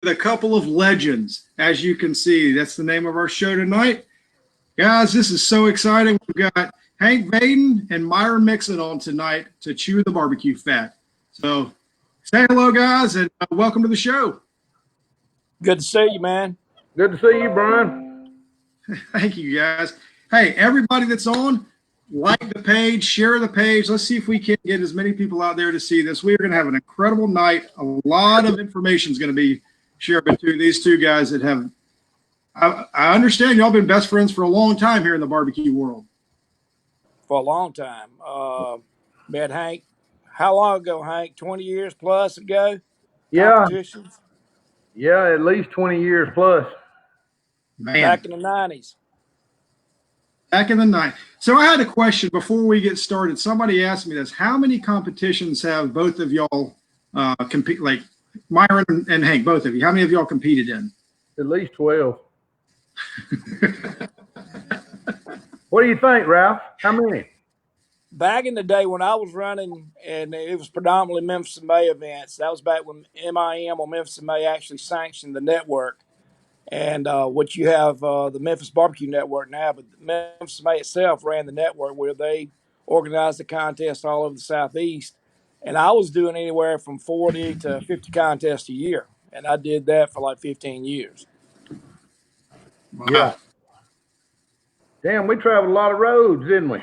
with a couple of legends. As you can see, that's the name of our show tonight. Guys, this is so exciting. We've got Hank Vaden and Myron Mixon on tonight to chew the barbecue fat. So say hello, guys, and welcome to the show. Good to see you, man. Good to see you, Brian. Thank you, guys. Hey, everybody that's on, like the page, share the page. Let's see if we can get as many people out there to see this. We are going to have an incredible night. A lot of information is going to be shared between these two guys that have, I understand y'all been best friends for a long time here in the barbecue world. For a long time. Met Hank. How long ago, Hank? 20 years plus ago? Yeah. Competitions? Yeah, at least 20 years plus. Man. Back in the 90s. Back in the night. So I had a question before we get started. Somebody asked me this. How many competitions have both of y'all compete, like Myron and Hank, both of you? How many of y'all competed in? At least 12. What do you think, Ralph? How many? Back in the day when I was running, and it was predominantly Memphis and May events, that was back when MIM or Memphis and May actually sanctioned the network. And what you have the Memphis BBQ Network now, but Memphis and May itself ran the network where they organized the contest all over the Southeast. And I was doing anywhere from 40 to 50 contests a year. And I did that for like 15 years. Wow. Yeah. Damn, we traveled a lot of roads, didn't we?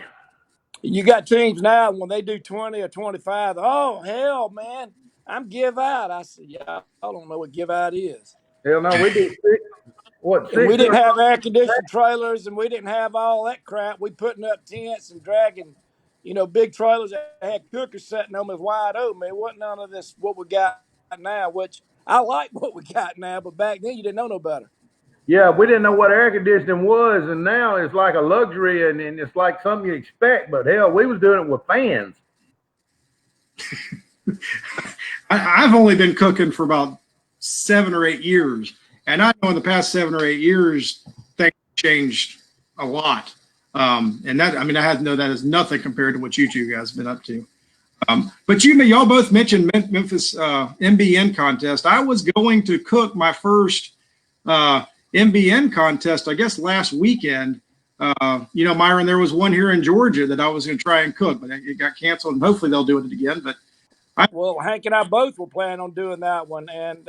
You got teams now when they do 20 or 25. Oh, hell, man, I'm give out. I said, yeah, I don't know what give out is. Hell no, we did six. What, six? And we didn't have air conditioned trailers, and we didn't have all that crap. We putting up tents and dragging, big trailers that had cookers sitting on them wide open. It wasn't none of this what we got now, which I like what we got now, but back then you didn't know no better. Yeah, we didn't know what air conditioning was, and now it's like a luxury, and it's like something you expect. But hell, we was doing it with fans. I've only been cooking for about 7 or 8 years, and I know in the past 7 or 8 years things changed a lot. And that, I mean, I had to know that is nothing compared to what you two guys have been up to. But y'all both mentioned Memphis NBN contest. I was going to cook my first NBN contest, I guess, last weekend. Myron, there was one here in Georgia that I was going to try and cook, but it got canceled, and hopefully they'll do it again. But well, Hank and I both were planning on doing that one, and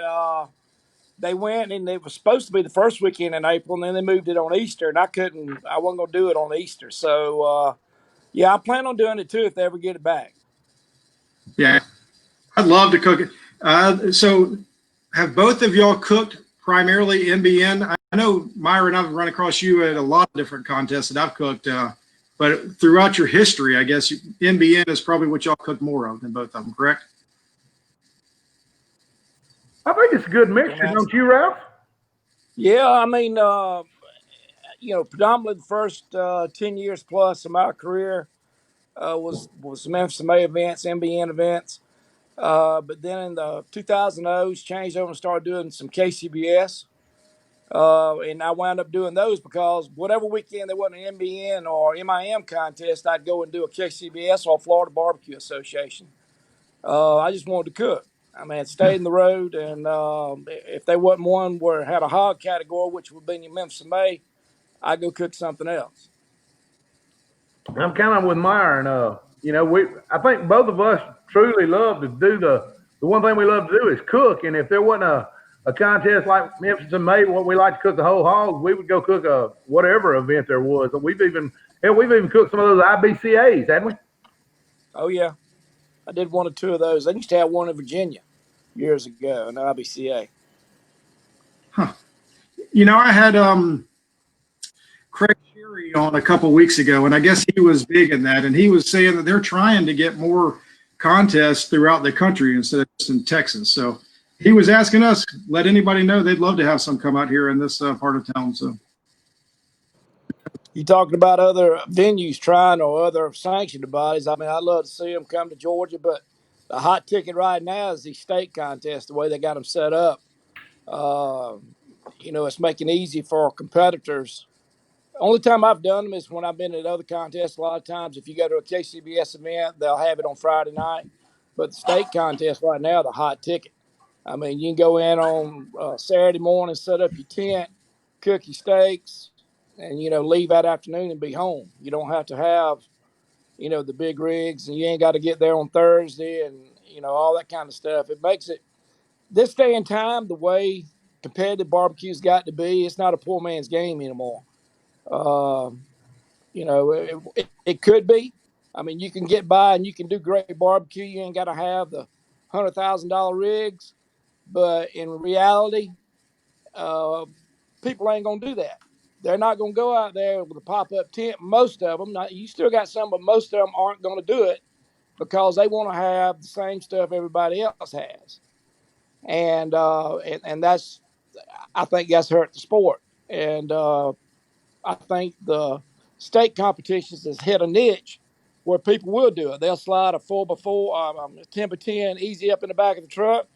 they went, and it was supposed to be the first weekend in April, and then they moved it on Easter, and I wasn't going to do it on Easter. So, yeah, I plan on doing it too if they ever get it back. Yeah, I'd love to cook it. So have both of y'all cooked primarily NBN? I know, Myron, I've run across you at a lot of different contests that I've cooked, but throughout your history, I guess NBN is probably what y'all cook more of than both of them, correct? I think it's a good mixture, don't you, Ralph? Yeah, I mean, predominantly the first 10 years plus of my career was Memphis May events, NBN events. But then in the 2000s, changed over and started doing some KCBS. And I wound up doing those because whatever weekend there wasn't an NBN or MIM contest, I'd go and do a KCBS or Florida Barbecue Association. I just wanted to cook. I mean, it stayed in the road, and if there wasn't one where it had a hog category, which would be in Memphis and May, I'd go cook something else. I'm kind of with Myron. I think both of us truly love to do the one thing we love to do is cook. And if there wasn't a contest like Memphis and May, what we like to cook the whole hog, we would go cook a whatever event there was. We've even cooked some of those IBCAs, hadn't we? Oh yeah, I did 1 or 2 of those. I used to have one in Virginia years ago, an IBCA. Huh. I had Craig Sherry on a couple weeks ago, and I guess he was big in that, and he was saying that they're trying to get more contests throughout the country instead of just in Texas. So he was asking us, let anybody know they'd love to have some come out here in this part of town. So You talking about other venues trying or other sanctioned bodies? I mean, I'd love to see them come to Georgia, but the hot ticket right now is the state contest, the way they got them set up. It's making it easy for competitors. Only time I've done them is when I've been at other contests. A lot of times, if you go to a KCBS event, they'll have it on Friday night. But the state contest right now, the hot ticket. I mean, you can go in on Saturday morning, set up your tent, cook your steaks, and leave that afternoon and be home. You don't have to have the big rigs, and you ain't got to get there on Thursday and all that kind of stuff. It makes it this day and time the way competitive barbecue's got to be. It's not a poor man's game anymore. Uh, it could be. I mean, you can get by and you can do great barbecue. You ain't got to have the $100,000 rigs, but in reality, uh, people ain't gonna do that. They're not gonna go out there with a pop-up tent. Most of them, not, you still got some, but most of them aren't gonna do it because they want to have the same stuff everybody else has, and that's, I think that's hurt the sport. And I think the state competitions has hit a niche where people will do it. They'll slide a 4x4, 10x10 easy up in the back of the truck,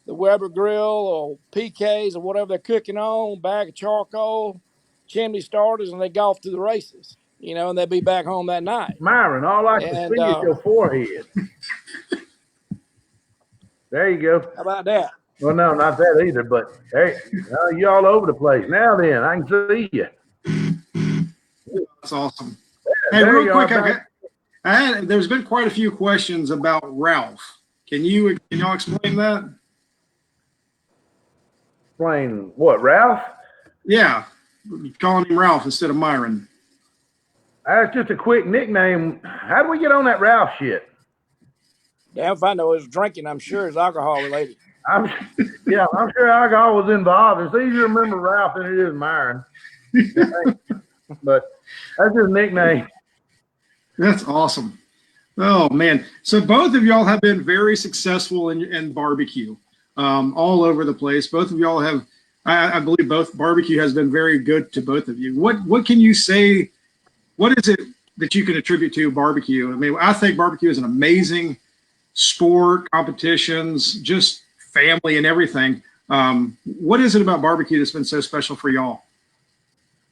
the Weber grill or PKs or whatever they're cooking on, bag of charcoal, chimney starters, and they go off to the races, and they'll be back home that night. Myron, all I can And see is your forehead. There you go. how about that? Well, no, not that either. But hey, you all over the place. Now then, I can see you. That's awesome. Hey, There real you quick, there's been quite a few questions about Ralph. Can y'all explain that? Explain what, Ralph? Yeah, calling him Ralph instead of Myron. That's just a quick nickname. How do we get on that Ralph shit? Damn if I know. It was drinking. I'm sure it's alcohol related. I'm sure alcohol was involved. It's easier to remember Ralph than it is Myron. But that's his nickname. That's awesome. Oh man! So both of y'all have been very successful in barbecue, all over the place. Both of y'all have, I believe, both barbecue has been very good to both of you. What can you say? What is it that you can attribute to barbecue? I mean, I think barbecue is an amazing sport, competitions, just family and everything. What is it about barbecue that's been so special for y'all?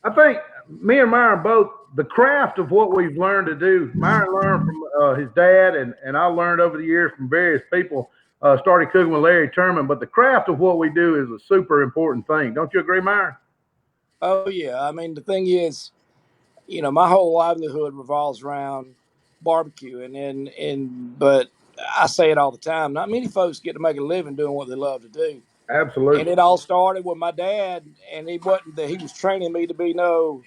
I think me and Myron both, the craft of what we've learned to do. Myron learned from his dad, and I learned over the years from various people. Started cooking with Larry Terman, but the craft of what we do is a super important thing. Don't you agree, Myron? Oh yeah. I mean, the thing is, my whole livelihood revolves around barbecue, but I say it all the time. Not many folks get to make a living doing what they love to do. Absolutely. And it all started with my dad, and he wasn't that he was training me to be no,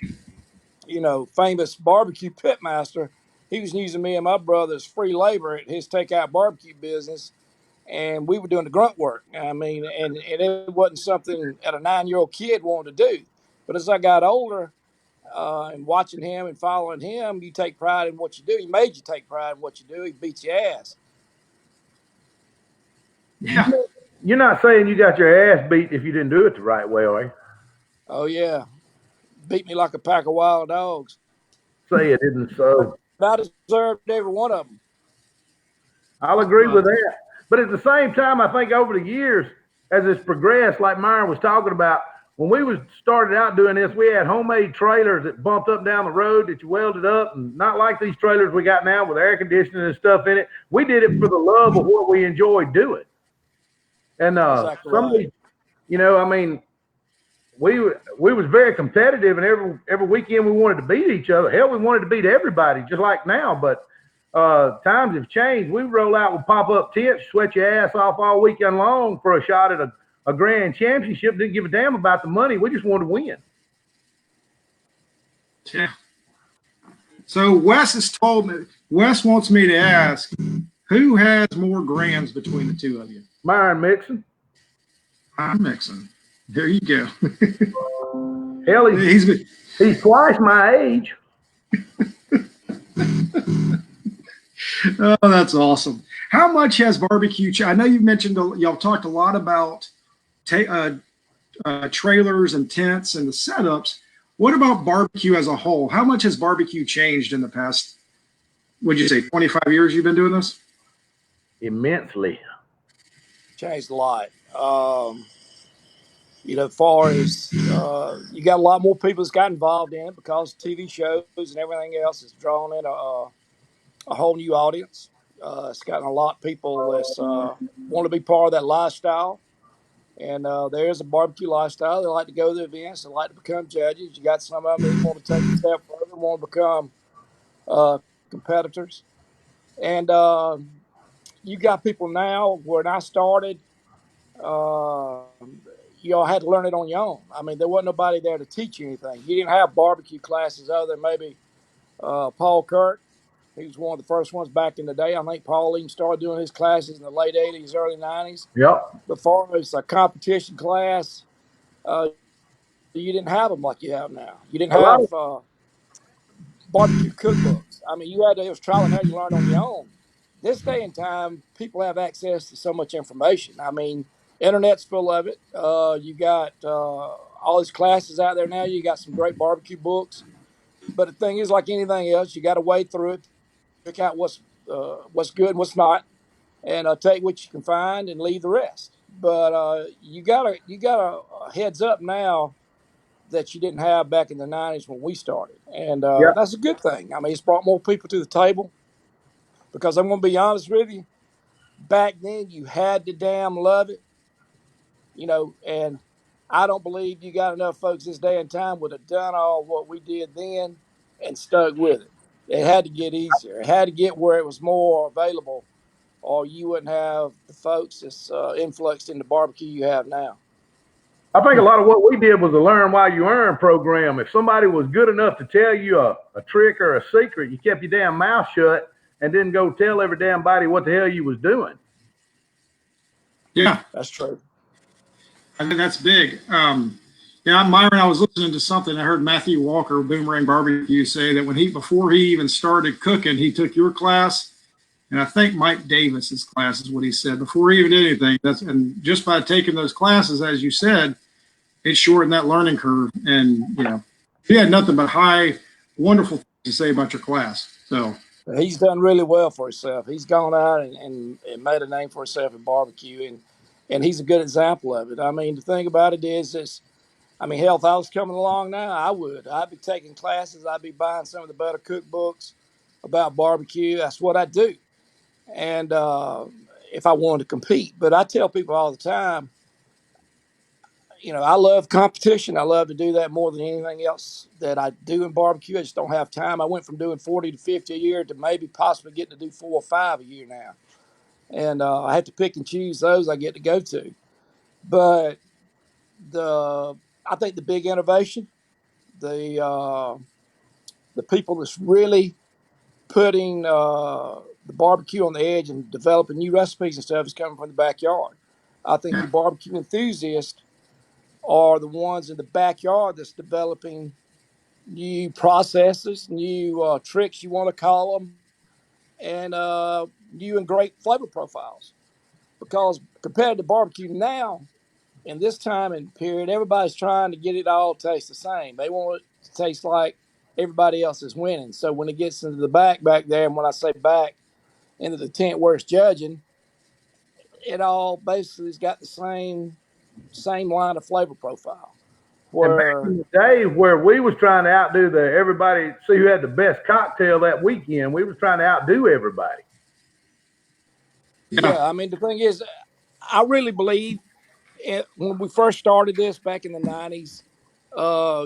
famous barbecue pit master. He was using me and my brother as free labor at his takeout barbecue business, and we were doing the grunt work. I mean, and it wasn't something that a 9-year-old kid wanted to do. But as I got older, and watching him and following him, you take pride in what you do. He made you take pride in what you do. He beats your ass. Yeah. You're not saying you got your ass beat if you didn't do it the right way, are you? Oh yeah, beat me like a pack of wild dogs. Say it isn't so. But I deserved every one of them. I'll agree with that. But at the same time, I think over the years, as it's progressed, like Myron was talking about, when we started out doing this, we had homemade trailers that bumped up and down the road that you welded up, and not like these trailers we got now with air conditioning and stuff in it. We did it for the love of what we enjoyed doing. And Exactly some of these, I mean, we was very competitive, and every weekend we wanted to beat each other. Hell, we wanted to beat everybody, just like now. But times have changed. We roll out with pop-up tents, sweat your ass off all weekend long for a shot at a grand championship. Didn't give a damn about the money. We just wanted to win. Yeah. So Wes wants me to ask, who has more grams between the two of you? Myron Mixon. I'm Mixon. There you go. Hell, he's twice my age. Oh, that's awesome. How much has barbecue? I know you mentioned y'all talked a lot about trailers and tents and the setups. What about barbecue as a whole? How much has barbecue changed in the past, would you say, 25 years you've been doing this? Immensely. Changed a lot. As far as you got a lot more people that's got involved in it because TV shows and everything else is drawing in a whole new audience. It's gotten a lot of people that want to be part of that lifestyle. And there's a barbecue lifestyle. They like to go to the events. They like to become judges. You got some of them that want to take a step further, want to become uh, competitors. And you got people now. When I started, uh, you all had to learn it on your own. I mean, there wasn't nobody there to teach you anything. You didn't have barbecue classes other than maybe Paul Kirk. He was one of the first ones back in the day. I think Paul even started doing his classes in the late 80s, early 90s. Yep. But far as a competition class, uh, you didn't have them like you have now. You didn't A lot have of barbecue cookbooks. I mean, it was trial and error. You learned on your own. This day and time, people have access to so much information. I mean, internet's full of it. You got all these classes out there now. You got some great barbecue books. But the thing is, like anything else, you got to wade through it, pick out what's good and what's not, and take what you can find and leave the rest. But you got a heads up now that you didn't have back in the '90s when we started, and yeah. that's a good thing. I mean, it's brought more people to the table because I'm going to be honest with you. Back then, you had to damn love it, and I don't believe you got enough folks this day and time would have done all what we did then and stuck with it. It had to get easier. It had to get where it was more available, or you wouldn't have the folks that's influxed in the barbecue you have now. I think a lot of what we did was a learn while you earn program. If somebody was good enough to tell you a trick or a secret, you kept your damn mouth shut and didn't go tell every damn body what the hell you was doing. Yeah, That's true. I think that's big. Myron, I was listening to something. I heard Matthew Walker, Boomerang Barbecue, say that before he even started cooking, he took your class, and I think Mike Davis's class is what he said before he even did anything. And just by taking those classes, as you said, it shortened that learning curve. And he had nothing but wonderful things to say about your class. So He's done really well for himself. He's gone out and made a name for himself in barbecue, and he's a good example of it. I mean, the thing about it is, I mean, hell, if I was coming along now, I'd be taking classes. I'd be buying some of the better cookbooks about barbecue. That's what I do. And if I wanted to compete, but I tell people all the time, I love competition. I love to do that more than anything else that I do in barbecue. I just don't have time. I went from doing 40 to 50 a year to maybe possibly getting to do 4 or 5 a year now. And I have to pick and choose those I get to go to. But I think the big innovation, the the people that's really putting the barbecue on the edge and developing new recipes and stuff is coming from the backyard. I think yeah, your barbecue enthusiasts are the ones in the backyard that's developing new processes, new tricks, you want to call them, and new and great flavor profiles. Because compared to barbecue now, in this time and period, everybody's trying to get it all to taste the same. They want it to taste like everybody else is winning. So when it gets into the back there, and when I say back, into the tent where it's judging, it all basically has got the same line of flavor profile. And back Where in the days where we was trying to outdo everybody, see who had the best cocktail that weekend, we was trying to outdo everybody. yeah, Yeah, I mean, the thing is, I really believe when we first started this back in the '90s,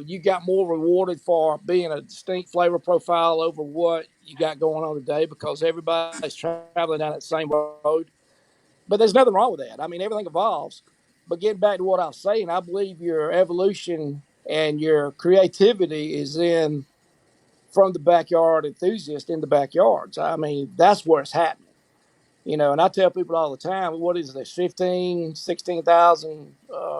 you got more rewarded for being a distinct flavor profile over what you got going on today because everybody's traveling down that same road. But there's nothing wrong with that. I mean, everything evolves. But getting back to what I was saying, I believe your evolution and your creativity is in from the backyard enthusiast in the backyards. I mean, that's where it's happening. And I tell people all the time, what is this, 15, 16,000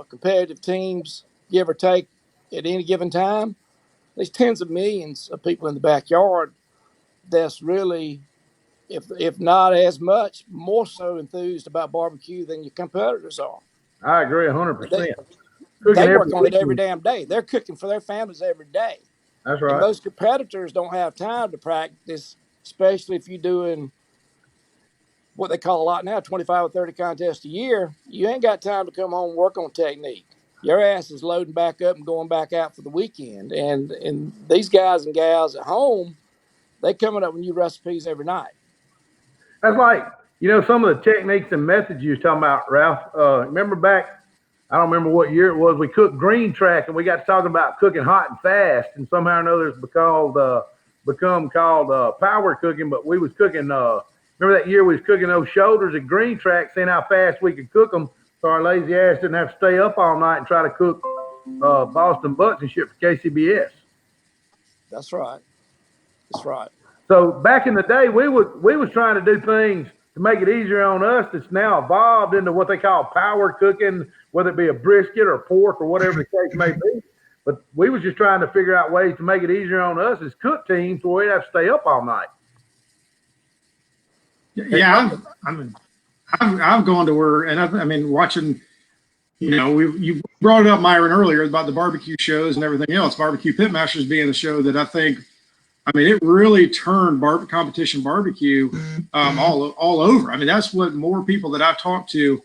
competitive teams, give or take, at any given time? There's tens of millions of people in the backyard that's really, if not as much, more so enthused about barbecue than your competitors are. I agree They, 100%. Cooking they every work on it every weekend. damn day. They're cooking for their families every day. That's And right. most competitors don't have time to practice, especially if you're doing what they call a lot now, 25 or 30 contests a year. You ain't got time to come home and work on technique. Your ass is loading back up and going back out for the weekend. And these guys and gals at home, they coming up with new recipes every night. That's like, some of the techniques and methods you was talking about, Ralph. Remember back, I don't remember what year it was, we cooked green track and we got to talking about cooking hot and fast, and somehow or another it's become called power cooking, but we was cooking, remember that year we was cooking those shoulders at green track, seeing how fast we could cook them so our lazy ass didn't have to stay up all night and try to cook Boston butts and shit for KCBS. That's right. That's right. So back in the day, we was trying to do things to make it easier on us. That's now evolved into what they call power cooking, whether it be a brisket or pork or whatever the case may be. But we was just trying to figure out ways to make it easier on us as cook teams where we'd have to stay up all night. Yeah, I've gone to where, and I mean, watching, you brought it up, Myron, earlier about the barbecue shows and everything else. Barbecue Pitmasters being the show that I think, it really turned competition barbecue all over. I mean, that's what more people that I've talked to,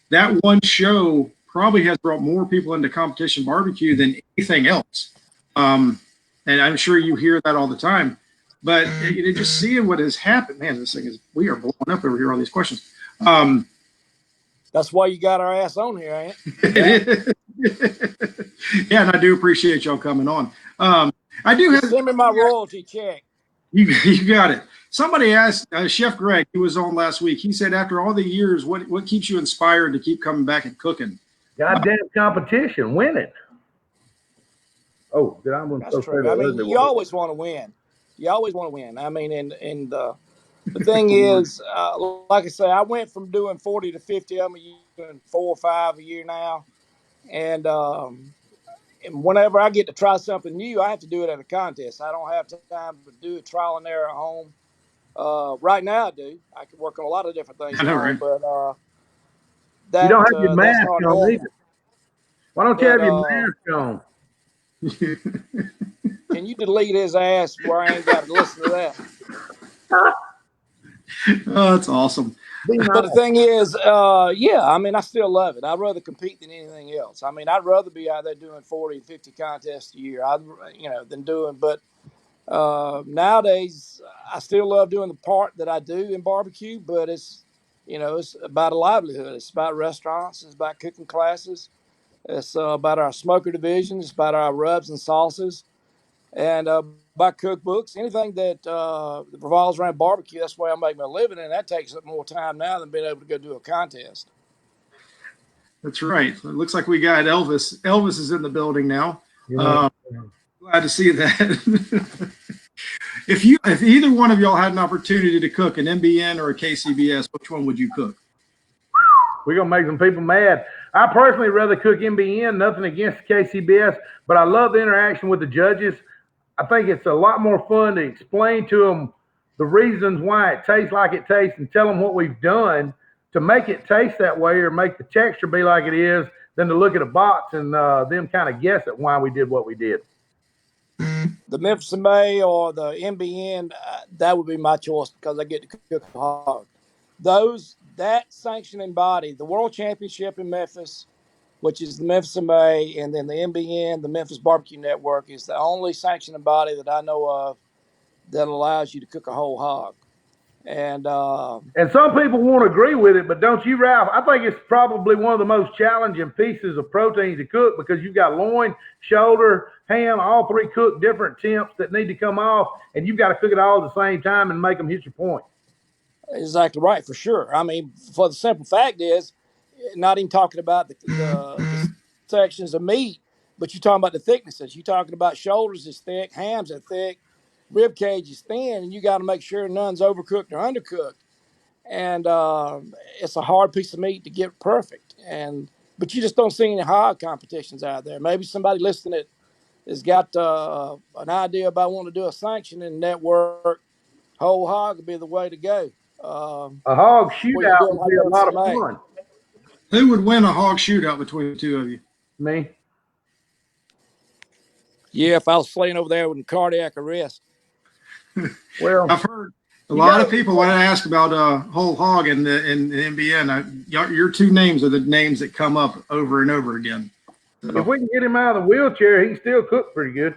that one show probably has brought more people into competition barbecue than anything else. And I'm sure you hear that all the time. But just seeing what has happened, man, this thing is, we are blowing up over here on these questions. That's why you got our ass on here, ain't it? Yeah, and I do appreciate y'all coming on. I do have send me my royalty check. You got it. Somebody asked Chef Greg, who was on last week. He said, after all the years, what keeps you inspired to keep coming back and cooking? Goddamn competition, winning. Oh, that's true. I mean, you always want to win. You always want to win. I mean, and the thing is, like I say, I went from doing 40 to 50 of them a year, doing 4 or 5 a year now, and whenever I get to try something new, I have to do it at a contest. I don't have time to do a trial and error at home. Right now I do. I can work on a lot of different things at home, right? but you don't have your mask on either. Why don't you have your mask on? Can you delete his ass where I ain't got to listen to that? Oh, that's awesome. But the thing is, I still love it. I'd rather compete than anything else. I mean, I'd rather be out there doing 40 and 50 contests a year, than doing. But nowadays, I still love doing the part that I do in barbecue. But it's about a livelihood. It's about restaurants. It's about cooking classes. It's about our smoker division. It's about our rubs and sauces. And by cookbooks, anything that revolves around barbecue, that's the way I make my living, and that takes up more time now than being able to go do a contest. That's right. It looks like we got Elvis. Elvis is in the building now. Glad to see that. If either one of y'all had an opportunity to cook an NBN or a KCBS, which one would you cook? We're going to make some people mad. I personally rather cook NBN, nothing against KCBS, but I love the interaction with the judges. I think it's a lot more fun to explain to them the reasons why it tastes like it tastes and tell them what we've done to make it taste that way or make the texture be like it is than to look at a box and them kind of guess at why we did what we did. The Memphis May or the NBN, that would be my choice because I get to cook hard. That sanctioning body, the World Championship in Memphis, which is the Memphis May, and then the NBN, the Memphis Barbecue Network, is the only sanctioning body that I know of that allows you to cook a whole hog. And some people won't agree with it, but don't you, Ralph? I think it's probably one of the most challenging pieces of protein to cook because you've got loin, shoulder, ham, all three cooked different temps that need to come off, and you've got to cook it all at the same time and make them hit your point. Exactly right, for sure. I mean, for the simple fact is, not even talking about the sections of meat, but you're talking about the thicknesses. You're talking about shoulders is thick, hams are thick, rib cage is thin, and you got to make sure none's overcooked or undercooked. And it's a hard piece of meat to get perfect. But you just don't see any hog competitions out there. Maybe somebody listening has got an idea about wanting to do a sanctioning network. Whole hog would be the way to go. A hog shootout would be a lot of fun. Who would win a hog shootout between the two of you? Me. Yeah, if I was laying over there with cardiac arrest. Well, I've heard a lot of people when I ask about whole hog in the NBN. Your two names are the names that come up over and over again. So. If we can get him out of the wheelchair, he can still cook pretty good.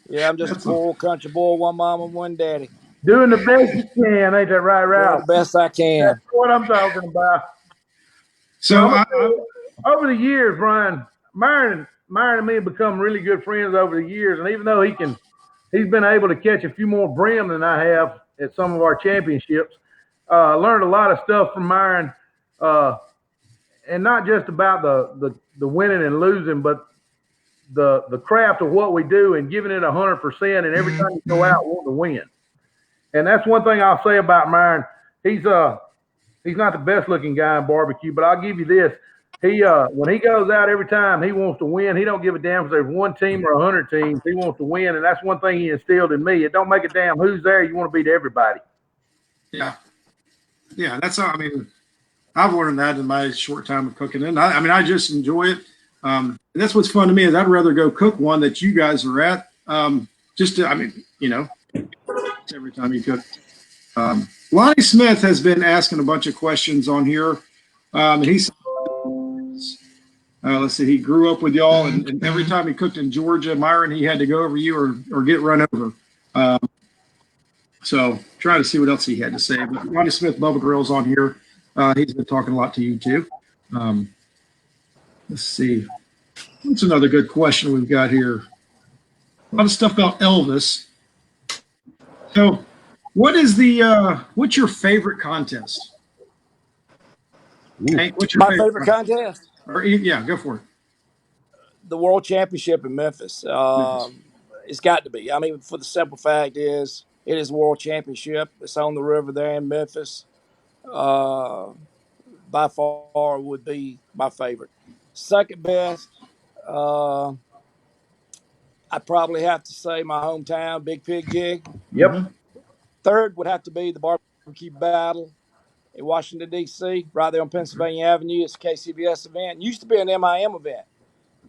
Yeah, I'm just a poor country boy, one mom and one daddy. Doing the best you can, ain't that right, Doing Ralph? the best I can. That's what I'm talking about. So So I'm gonna tell you, over the years, Brian, Myron and me have become really good friends over the years, and even though he's been able to catch a few more brim than I have at some of our championships. I learned a lot of stuff from Myron, and not just about the winning and losing, but the craft of what we do and giving it 100%. And every time you go out, wanting to win. And that's one thing I'll say about Myron. He's not the best looking guy in barbecue, but I'll give you this. He when he goes out every time, he wants to win. He don't give a damn if there's one team or 100 teams. He wants to win, and that's one thing he instilled in me. It don't make a damn who's there. You want to beat everybody. yeah, that's how. I mean, I've learned that in my short time of cooking, and I just enjoy it. And that's what's fun to me is I'd rather go cook one that you guys are at. Just to, every time you cook. Lonnie Smith has been asking a bunch of questions on here. And he's let's see, he grew up with y'all, and every time he cooked in Georgia, Myron, he had to go over you or get run over. So trying to see what else he had to say. But Lonnie Smith, Bubba Grill's on here. He's been talking a lot to you too. Let's see. What's another good question we've got here? A lot of stuff about Elvis. So what's your favorite contest? Hey, what's your My favorite contest? Or, yeah, go for it. The World Championship in Memphis. It's got to be. I mean, for the simple fact is, it is World Championship. It's on the river there in Memphis. By far would be my favorite. Second best, I'd probably have to say my hometown, Big Pig Jig. Yep. Mm-hmm. Third would have to be the barbecue battle in Washington, D.C., right there on Pennsylvania Avenue. It's a KCBS event. It used to be an MIM event.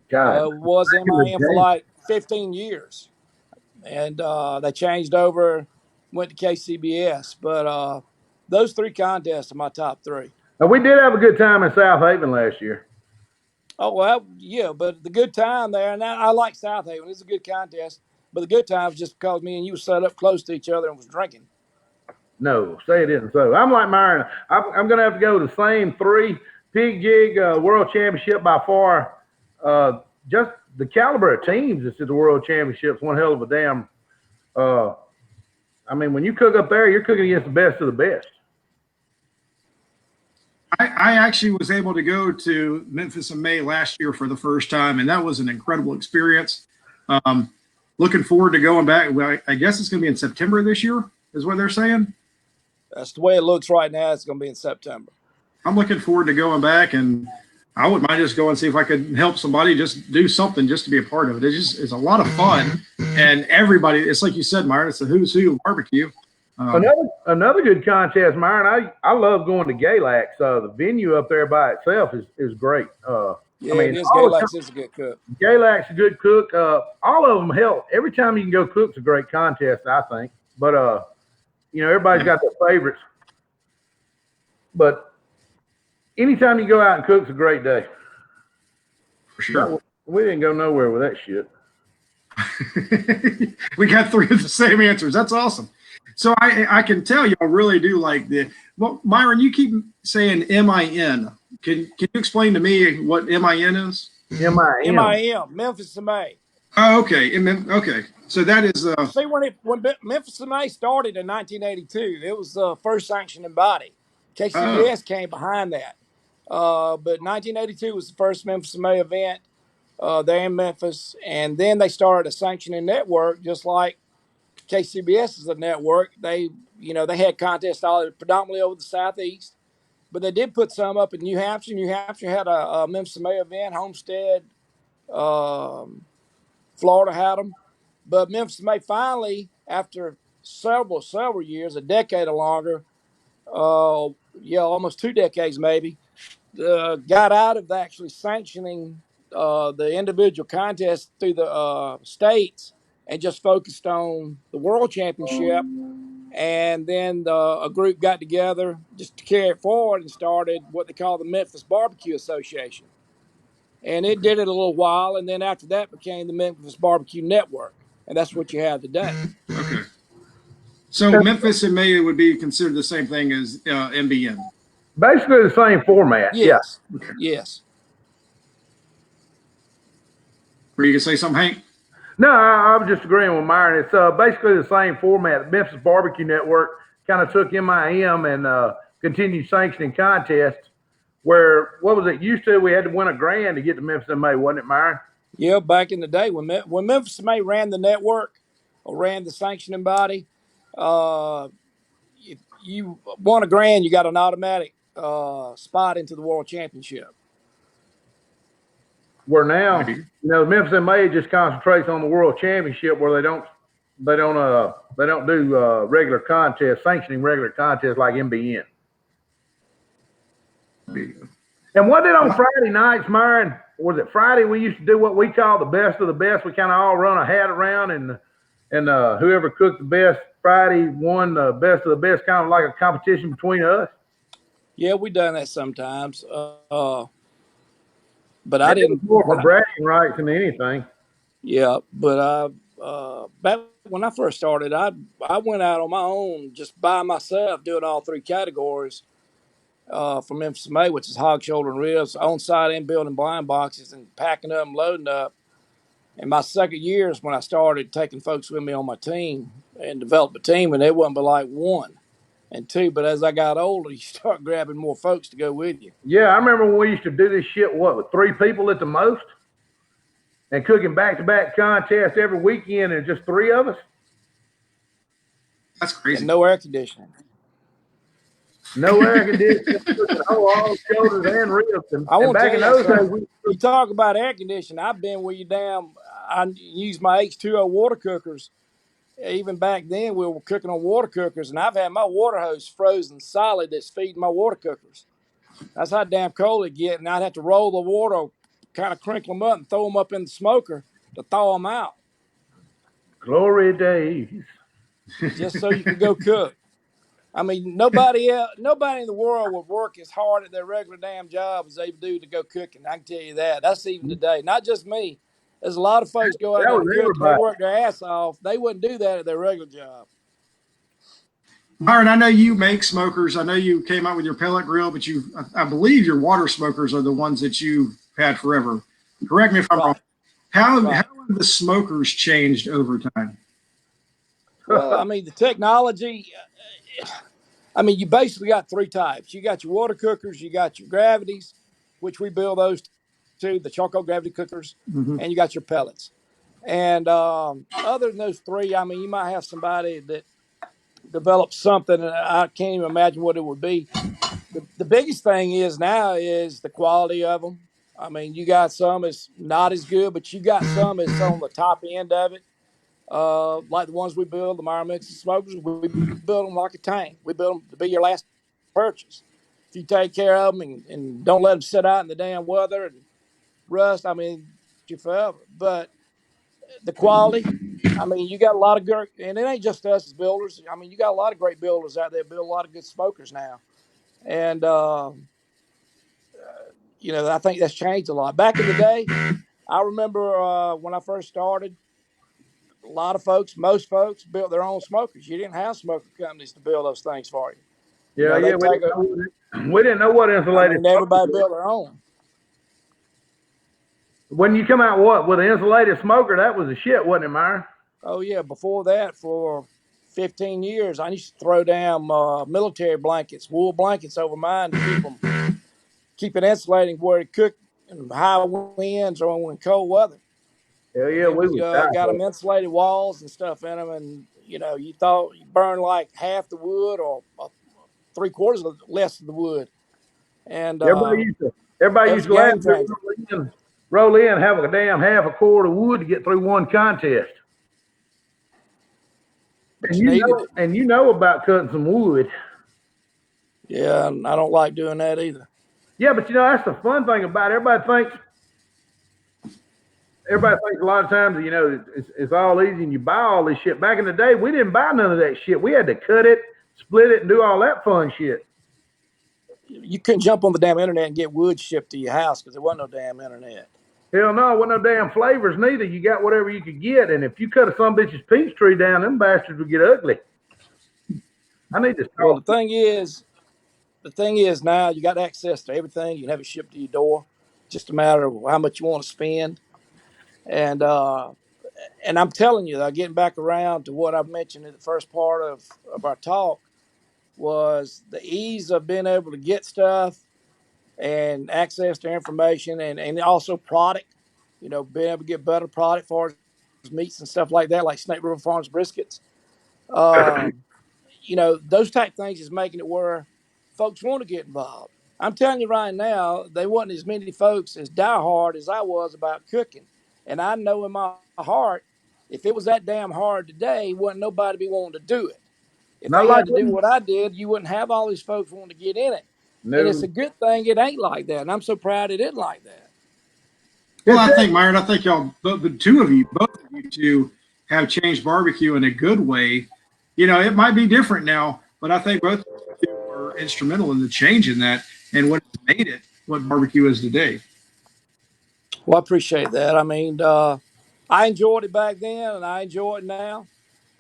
God, Was MIM for like 15 years. And they changed over, went to KCBS. But those three contests are my top three. we did have a good time in South Haven last year. Oh, well, yeah, but the good time there, and I like South Haven. It's a good contest. But the good time was just because me and you were set up close to each other and was drinking. No, say it isn't so. I'm like Myron. I'm going to have to go the same three. Pig Jig, World Championship by far. Just the caliber of teams that's at the World Championships, one hell of a damn. When you cook up there, you're cooking against the best of the best. I actually was able to go to Memphis in May last year for the first time, and that was an incredible experience. Looking forward to going back. Well, I guess it's going to be in September this year, is what they're saying. That's the way it looks right now. It's going to be in September. I'm looking forward to going back, and I wouldn't mind just going and see if I could help somebody just do something just to be a part of it. It's a lot of fun, and everybody. It's like you said, Myron. It's a who's who of barbecue. Another good contest, Myron. I love going to Galax. The venue up there by itself is great. Galax is a good cook. Galax is a good cook. All of them help. Every time you can go cook's a great contest, I think. But everybody's got their favorites. But anytime you go out and cook's a great day. For sure. We didn't go nowhere with that shit. We got three of the same answers. That's awesome. So I can tell you, I really do like Myron, you keep saying MIN. Can you explain to me what MIN is? MIM, Memphis MA. Oh, okay. Okay. So that is See, when Memphis MA started in 1982, it was the first sanctioning body. KCBS came behind that. But 1982 was the first Memphis MA event there in Memphis, and then they started a sanctioning network, just like KCBS is a network. They had contests all predominantly over the Southeast, but they did put some up in New Hampshire. New Hampshire had a Memphis MA event. Homestead, Florida had them. But Memphis MA finally, after several years, a decade or longer, almost 2 decades maybe, got out of actually sanctioning the individual contests through the states and just focused on the World Championship. And then a group got together just to carry it forward and started what they call the Memphis BBQ Association. And it did it a little while, and then after that became the Memphis BBQ Network. And that's what you have today. okay. So Memphis and May would be considered the same thing as NBN. Basically the same format. Yes. Yeah. Okay. Yes. Were you gonna say something, Hank? No, I was just agreeing with Myron. It's basically the same format. The Memphis BBQ Network kind of took MIM and continued sanctioning contests where, what was it, used to we had to win $1,000 to get to Memphis and May, wasn't it, Myron? Yeah, back in the day when Memphis May ran the network or ran the sanctioning body, if you won $1,000, you got an automatic spot into the world championship. Where now, Memphis and May just concentrates on the world championship where they don't do regular contests, sanctioning regular contests like NBN. And what did on Friday nights, Myron? Was it Friday we used to do what we call the best of the best? We kind of all run a hat around and whoever cooked the best Friday won the best of the best, kind of like a competition between us. Yeah, we done that sometimes. But I didn't more for bragging rights than anything. Yeah, but back when I first started, I went out on my own, just by myself, doing all three categories for Memphis May, which is hog, shoulder, and ribs, on site and building blind boxes and packing up and loading up. And my second year is when I started taking folks with me on my team and developed a team, and it wasn't but like 1 and 2. But as I got older, you start grabbing more folks to go with you. Yeah, I remember when we used to do this shit, with 3 people at the most? And cooking back-to-back contests every weekend and just 3 of us? That's crazy. And no air conditioning. No air conditioning, all shoulders and ribs. And back in those days, you talk about air conditioning. I've been where I use my H2O water cookers. Even back then, we were cooking on water cookers, and I've had my water hose frozen solid that's feeding my water cookers. That's how damn cold it get, and I'd have to roll the water, kind of crinkle them up and throw them up in the smoker to thaw them out. Glory days. Just so you could go cook. I mean, nobody in the world would work as hard at their regular damn job as they do to go cooking. I can tell you that. That's even today. Not just me. There's a lot of folks go out there and cook. They work their ass off. They wouldn't do that at their regular job. Myron, I know you make smokers. I know you came out with your pellet grill, but I believe your water smokers are the ones that you've had forever. Correct me if I'm wrong. How have the smokers changed over time? Well, I mean, the technology, you basically got 3 types. You got your water cookers, you got your gravities, which we build those too, the charcoal gravity cookers, and you got your pellets. And other than those 3, you might have somebody that develops something, and I can't even imagine what it would be. The biggest thing now is the quality of them. You got some that's not as good, but you got some that's on the top end of it. Like the ones we build, the Myron Mixon smokers, we build them like a tank. We build them to be your last purchase. If you take care of them and don't let them sit out in the damn weather and rust, you forever. But the quality, you got a lot of good, and it ain't just us as builders. You got a lot of great builders out there build a lot of good smokers now. And, I think that's changed a lot. Back in the day, I remember when I first started, a lot of folks, most folks, built their own smokers. You didn't have smoker companies to build those things for you. Yeah, we didn't know what insulated. Everybody built their own. When you come out with an insulated smoker, that was the shit, wasn't it, Myron? Oh yeah. Before that, for 15 years, I used to throw down military blankets, wool blankets over mine to keep it insulating where it cooked in high winds or in cold weather. Hell yeah, we got them insulated walls and stuff in them, and you thought you burned like half the wood or 3/4 less of the wood. And everybody used to roll in, have a damn half a cord of wood to get through one contest. And you know about cutting some wood. Yeah, I don't like doing that either. Yeah, but that's the fun thing about it. Everybody thinks a lot of times, it's all easy and you buy all this shit. Back in the day, we didn't buy none of that shit. We had to cut it, split it, and do all that fun shit. You couldn't jump on the damn internet and get wood shipped to your house because there wasn't no damn internet. Hell no, wasn't no damn flavors neither. You got whatever you could get, and if you cut a some bitch's peach tree down, them bastards would get ugly. I need to Well, talk. the thing is now you got access to everything. You can have it shipped to your door. Just a matter of how much you want to spend. And I'm telling you, getting back around to what I've mentioned in the first part of our talk was the ease of being able to get stuff and access to information and also product. You know, being able to get better product for meats and stuff like that, like Snake River Farms briskets. Um, you know, those type things is making it where folks want to get involved. I'm telling you right now, there wasn't as many folks as diehard as I was about cooking. And I know in my heart, if it was that damn hard today, wouldn't nobody be wanting to do it. If Not they like had to do we what I did, you wouldn't have all these folks wanting to get in it. And it's no. a good thing it ain't like that. And I'm so proud it isn't like that. Well, It's I think it. Myron, I think y'all, the two of you, both of you two, have changed barbecue in a good way. You know, it might be different now, but I think both of you were instrumental in the change in that and what made it what barbecue is today. Well, I appreciate that. I mean, I enjoyed it back then and I enjoy it now.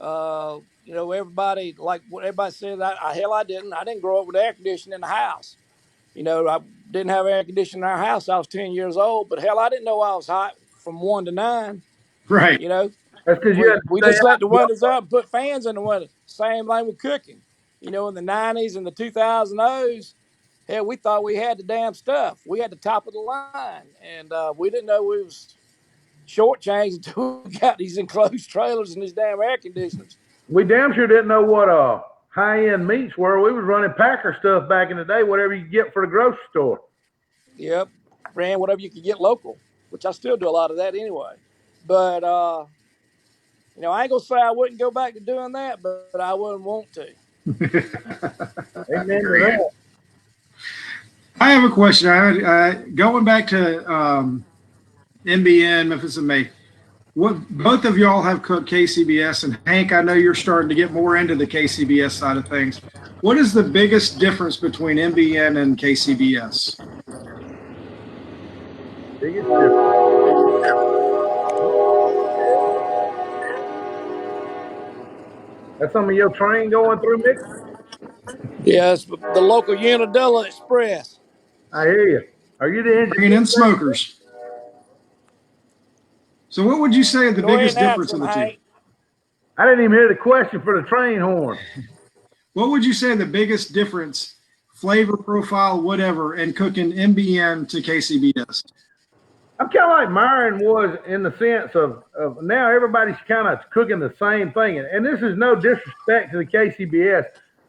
You know, everybody, like what everybody said, hell, I didn't. I didn't grow up with air conditioning in the house. You know, I didn't have air conditioning in our house. I was 10 years old, but hell, I didn't know I was hot from 1 to 9. Right. You know, That's because you had we to stay just let the out. windows up and put fans in the window. Same thing with cooking. You know, in the 90s and the 2000s, hell, we thought we had the damn stuff. We had the top of the line, and we didn't know we was shortchanged until we got these enclosed trailers and these damn air conditioners. We damn sure didn't know what high end meats were. We was running Packer stuff back in the day, whatever you get for the grocery store. Yep, ran whatever you could get local, which I still do a lot of that anyway. But you know, I ain't gonna say I wouldn't go back to doing that, but I wouldn't want to. Amen to Very good. that. I have a question. Going back to NBN, Memphis and May. What both of y'all have cooked KCBS, and Hank, I know you're starting to get more into the KCBS side of things. What is the biggest difference between NBN and KCBS? Biggest difference. That's some of your train going through, Mick? Yes, but the local Unadilla Express. I hear you. Are you the engineer? Bringing in smokers. So, what would you say is the Go ahead biggest and answer difference them, of the two? Hank. I didn't even hear the question for the train horn. What would you say the biggest difference, flavor profile, whatever, in cooking NBN to KCBS? I'm kind of like Myron was in the sense of now everybody's kind of cooking the same thing. And this is no disrespect to the KCBS,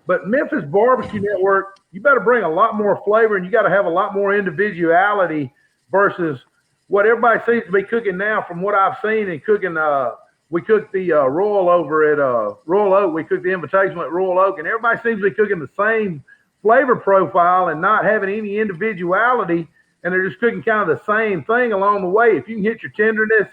but Memphis Barbecue Network, you better bring a lot more flavor and you got to have a lot more individuality versus what everybody seems to be cooking now from what I've seen and cooking. We cooked the Royal over at Royal Oak. We cooked the Invitational at Royal Oak, and everybody seems to be cooking the same flavor profile and not having any individuality, and they're just cooking kind of the same thing along the way. If you can hit your tenderness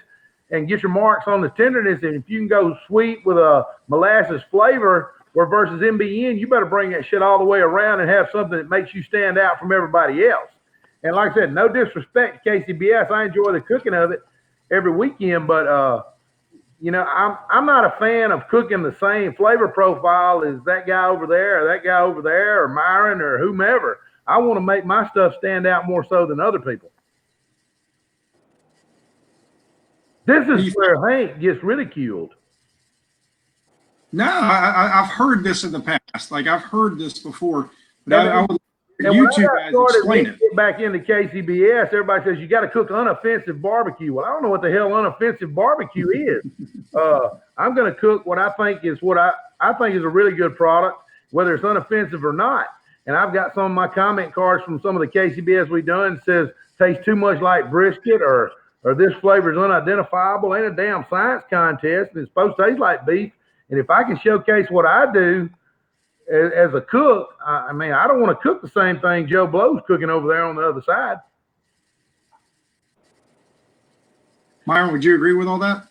and get your marks on the tenderness, and if you can go sweet with a molasses flavor, or versus NBN, you better bring that shit all the way around and have something that makes you stand out from everybody else. And like I said, no disrespect to KCBS, I enjoy the cooking of it every weekend, but you know, I'm not a fan of cooking the same flavor profile as that guy over there or that guy over there or Myron or whomever. I want to make my stuff stand out more so than other people. This is where Hank gets ridiculed. No, I've heard this in the past. Like I've heard this before, but And, I would and when you I two got guys started, when explain we it. get back into KCBS, everybody says you got to cook unoffensive barbecue. Well, I don't know what the hell unoffensive barbecue is. I'm going to cook what I think is I think is a really good product, whether it's unoffensive or not. And I've got some of my comment cards from some of the KCBS we done says tastes too much like brisket or this flavor is unidentifiable. Ain't a damn science contest, and it's supposed to taste like beef. And if I can showcase what I do as a cook, I mean, I don't want to cook the same thing Joe Blow's cooking over there on the other side. Myron, would you agree with all that?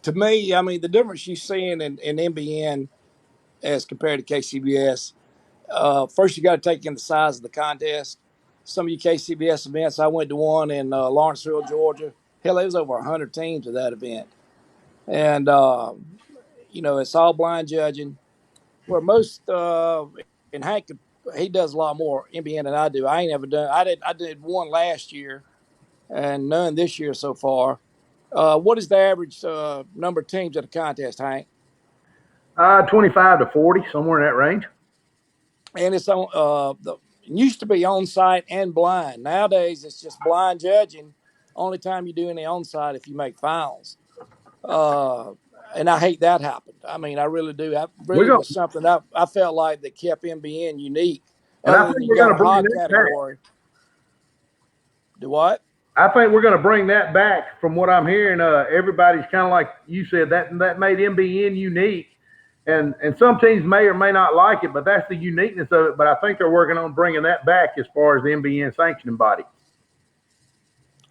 To me, I mean, the difference you're seeing in NBN as compared to KCBS, first you got to take in the size of the contest. Some of you KCBS events, I went to one in Lawrenceville, Georgia. Hell, there was over 100 teams at that event. And it's all blind judging. Where most and Hank, he does a lot more NBN than I do. I ain't ever done. I did one last year and none this year so far. What is the average number of teams at a contest, Hank? 25 to 40, somewhere in that range. And it's on it used to be on site and blind. Nowadays it's just blind judging. Only time you do any on site if you make finals. Uh, and I hate that happened. I mean, I really do. That We're really going, was something I felt like that kept NBN unique. and I Other think than you we're got going a to bring hog that back. category. Do what? I think we're going to bring that back. From what I'm hearing, everybody's kind of like you said, that made NBN unique. And some teams may or may not like it, but that's the uniqueness of it. But I think they're working on bringing that back as far as the NBN sanctioning body.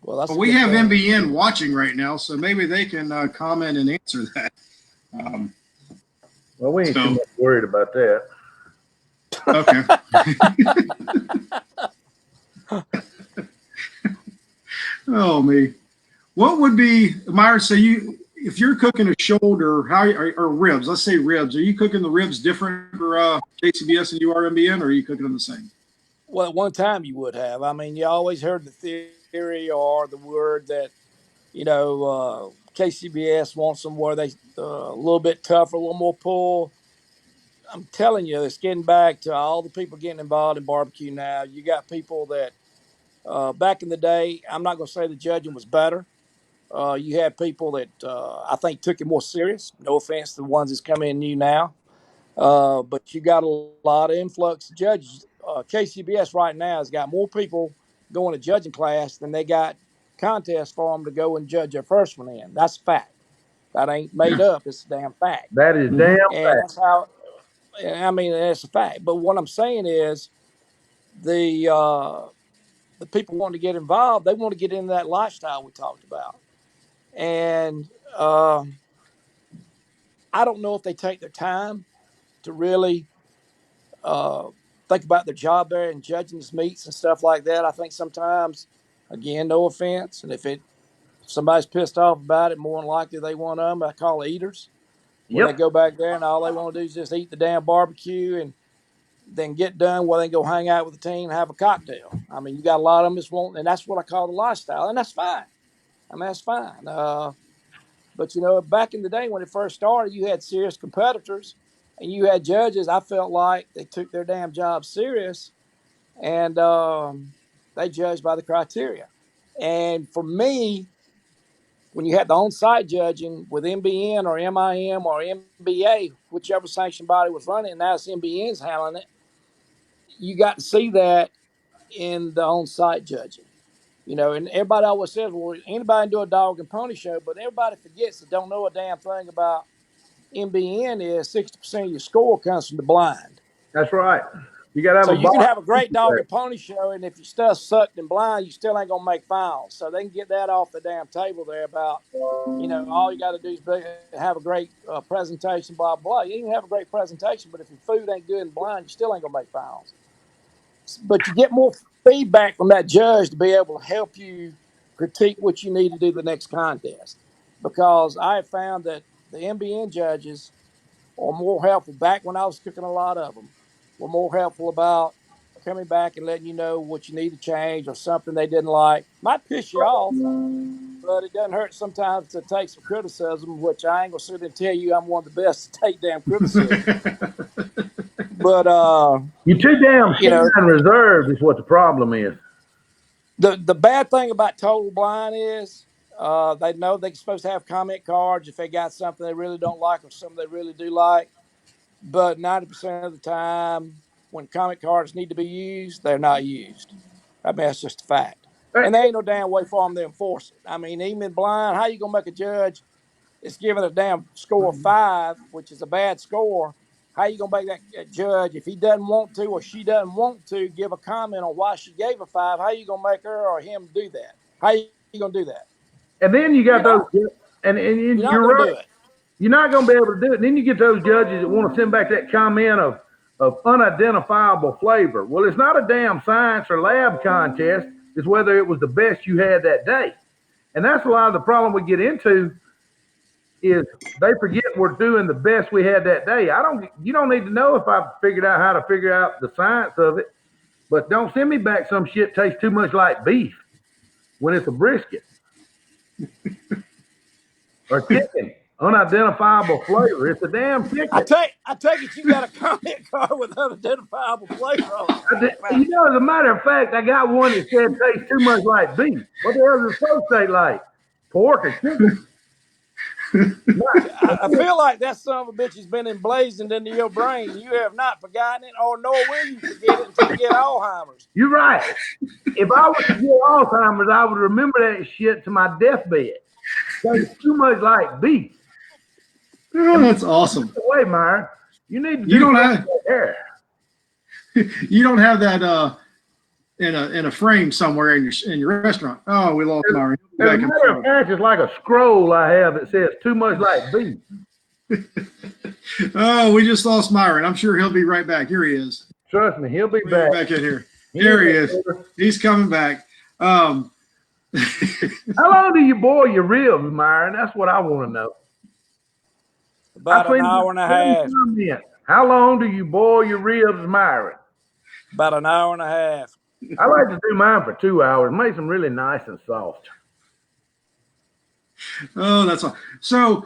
Well, that's we have NBN watching right now, so maybe they can comment and answer that. Well, we ain't too much worried about that. Okay. Oh, me. What would be, Myron, so if you're cooking a shoulder, or ribs, let's say ribs, are you cooking the ribs different for KCBS and you are NBN, or are you cooking them the same? Well, at one time you would have. I mean, you always heard the theory or the word that, KCBS wants them where they a little bit tougher, a little more pull. I'm telling you, it's getting back to all the people getting involved in barbecue now. You got people that back in the day, I'm not going to say the judging was better. You had people that I think took it more serious. No offense to the ones that's coming in new now. But you got a lot of influx of judges. KCBS right now has got more people going to judging class than they got contests for them to go and judge their first one in. That's a fact. That ain't made up. It's a damn fact. That is damn And fact. that's how. I mean, that's a fact. But what I'm saying is the people want to get involved. They want to get into that lifestyle we talked about. And I don't know if they take their time to really think about their job there and judging his meats and stuff like that. I think sometimes, again, no offense, and if somebody's pissed off about it, more than likely they want them. I call it eaters. Where they go back there and all they want to do is just eat the damn barbecue and then get done where they can go hang out with the team and have a cocktail. I mean, you got a lot of them just want, and that's what I call the lifestyle, and that's fine. I mean, that's fine. But back in the day when it first started, you had serious competitors and you had judges. I felt like they took their damn job serious and they judged by the criteria. And for me, when you had the on-site judging with NBN or MIM or MBA, whichever sanction body was running, and now it's NBN's handling it, you got to see that in the on-site judging. And everybody always says, well, anybody can do a dog and pony show, but everybody forgets that don't know a damn thing about NBN is 60% of your score comes from the blind. That's right. You got to have So a you can have a great dog there. and pony show, and if your stuff's sucked and blind, you still ain't going to make finals. So they can get that off the damn table there about, all you got to do is have a great presentation, blah, blah. You can have a great presentation, but if your food ain't good and blind, you still ain't going to make finals. But you get more feedback from that judge to be able to help you critique what you need to do the next contest. Because I have found that the NBN judges are more helpful. Back when I was cooking a lot of them, were more helpful about coming back and letting you know what you need to change or something they didn't like. Might piss you off, but it doesn't hurt sometimes to take some criticism, which I ain't gonna sit there and tell you I'm one of the best to take damn criticism. But you're too damn and reserved is what the problem is. The bad thing about total blind is they know they're supposed to have comment cards if they got something they really don't like or something they really do like. But 90% of the time, when comment cards need to be used, they're not used. I mean, that's just a fact. And there ain't no damn way for them to enforce it. I mean, even in blind, how you going to make a judge that's giving a damn score of 5, which is a bad score? How you going to make that judge, if he doesn't want to or she doesn't want to give a comment on why she gave a 5, how you going to make her or him do that? How you going to do that? And then you got those, and you're not you're going to right. do it. You're not going to be able to do it. And then you get those judges that want to send back that comment of unidentifiable flavor. Well, it's not a damn science or lab contest. It's whether it was the best you had that day. And that's a lot of the problem we get into. is they forget we're doing the best we had that day. You don't need to know if I've figured out how to figure out the science of it, but don't send me back some shit tastes too much like beef when it's a brisket or chicken. Unidentifiable flavor. It's a damn chicken. I take it you got a comment card with unidentifiable flavor on it. As a matter of fact, I got one that said tastes too much like beef. What the hell does it supposed to taste like? Pork or chicken? I feel like that son of a bitch has been emblazoned into your brain. You have not forgotten it, or nor will you forget it until you get Alzheimer's. You're right. If I was to get Alzheimer's, I would remember that shit to my deathbed. Tastes too much like beef. Oh, that's awesome. Wait, Myron, you need to You don't have there. You don't have that in a frame somewhere in your restaurant. Oh, we lost Myron. As a matter of fact, it's like a scroll I have that says too much like beef. Oh, we just lost Myron. I'm sure he'll be right back. Here he is. Trust me, he'll be back. back In here. Here he is. He's coming back. How long do you boil your ribs, Myron? That's what I want to know. About an hour and a half. How long do you boil your ribs, Myron? About an hour and a half. I like to do mine for 2 hours. Makes them really nice and soft. Oh, that's all. So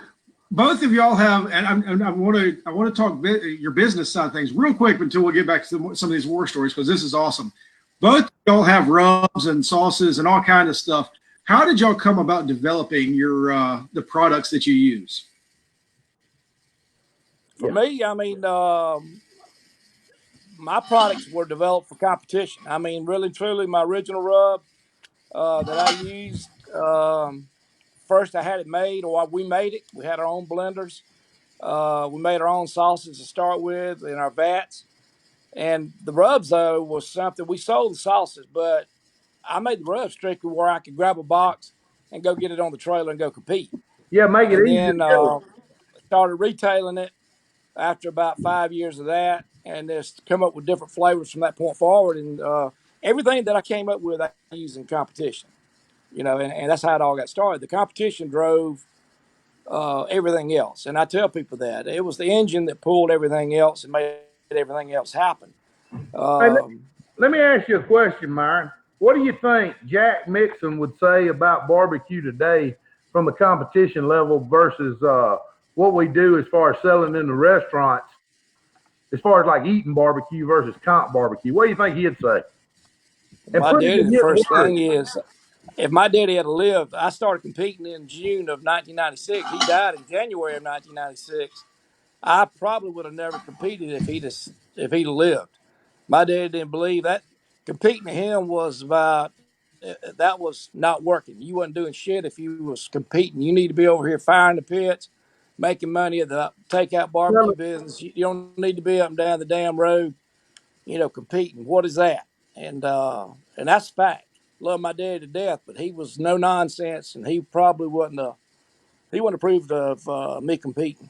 both of y'all have, and I want to talk your business side of things real quick until we get back to some of these war stories, because this is awesome. Both of y'all have rubs and sauces and all kind of stuff. How did y'all come about developing your the products that you use? For me, I mean, my products were developed for competition. I mean, really, truly, my original rub that I used, first I had it made, or we made it. We had our own blenders. We made our own sauces to start with in our vats. And the rubs, though, was something we sold the sauces, but I made the rubs strictly where I could grab a box and go get it on the trailer and go compete. Yeah, make it easy. And then started retailing it after about 5 years of that, and just come up with different flavors from that point forward. And everything that I came up with, I used in competition, and that's how it all got started. The competition drove everything else. And I tell people that it was the engine that pulled everything else and made everything else happen. Let me ask you a question, Myron. What do you think Jack Mixon would say about barbecue today from a competition level versus what we do as far as selling in the restaurants, as far as like eating barbecue versus comp barbecue? What do you think he'd say? My daddy, the first thing is, if my daddy had lived, I started competing in June of 1996. He died in January of 1996. I probably would have never competed if he'd lived. My dad didn't believe that competing to him was that was not working. You wasn't doing shit if you was competing. You need to be over here firing the pits, making money at the takeout barbecue business. You don't need to be up and down the damn road, competing. What is that? And that's fact. Love my dad to death, but he was no nonsense, and he probably wouldn't approved of me competing.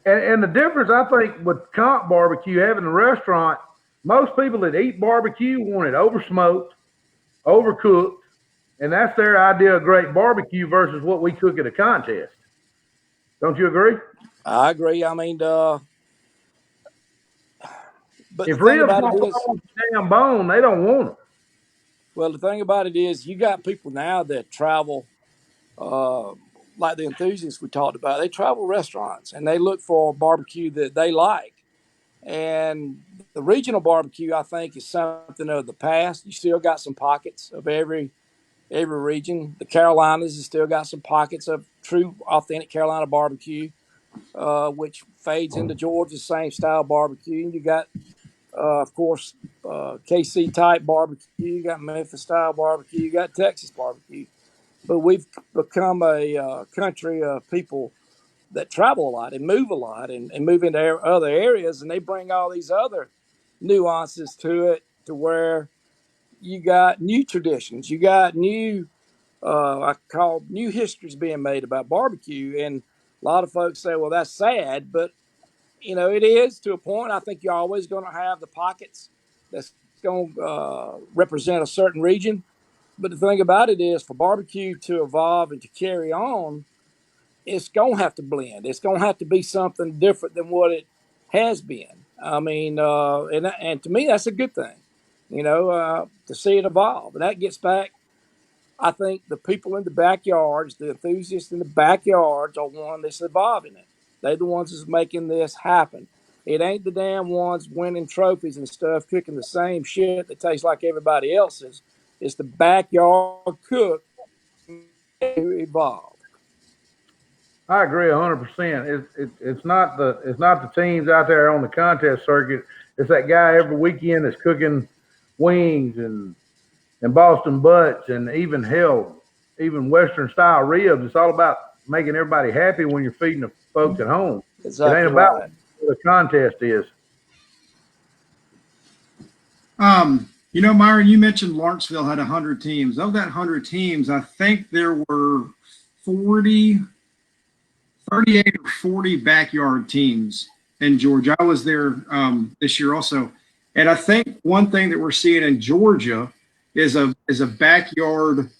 And the difference, I think, with comp barbecue, having a restaurant, most people that eat barbecue want it over smoked, overcooked, and that's their idea of great barbecue versus what we cook at a contest. Don't you agree? I agree. I mean, but if ribs don't fall off the damn bone, they don't want them. Well, the thing about it is, you got people now that travel, like the enthusiasts we talked about. They travel restaurants and they look for barbecue that they like. And the regional barbecue, I think, is something of the past. You still got some pockets of every region. The Carolinas has still got some pockets of true, authentic Carolina barbecue, which fades into Georgia's same style barbecue. And you got, of course, KC type barbecue. You got Memphis style barbecue. You got Texas barbecue. But we've become a country of people that travel a lot and move a lot and move into other areas, and they bring all these other nuances to it, to where you got new traditions, you got new, I call new histories being made about barbecue. And a lot of folks say, well, that's sad, but it is to a point. I think you're always going to have the pockets that's going to represent a certain region. But the thing about it is, for barbecue to evolve and to carry on, it's going to have to blend. It's going to have to be something different than what it has been. I mean, and to me, that's a good thing, to see it evolve. And that gets back, I think, the people in the backyards, the enthusiasts in the backyards are one that's evolving it. They're the ones that's making this happen. It ain't the damn ones winning trophies and stuff, cooking the same shit that tastes like everybody else's. It's the backyard cook who evolve. I agree 100%. It's not the teams out there on the contest circuit. It's that guy every weekend that's cooking wings and Boston butts and even Western style ribs. It's all about making everybody happy when you're feeding the folks at home. It Exactly ain't about right. what the contest is. Myron, you mentioned Lawrenceville had 100 teams. Of that 100 teams, I think there were 38 or 40 backyard teams in Georgia. I was there this year also. And I think one thing that we're seeing in Georgia is a backyard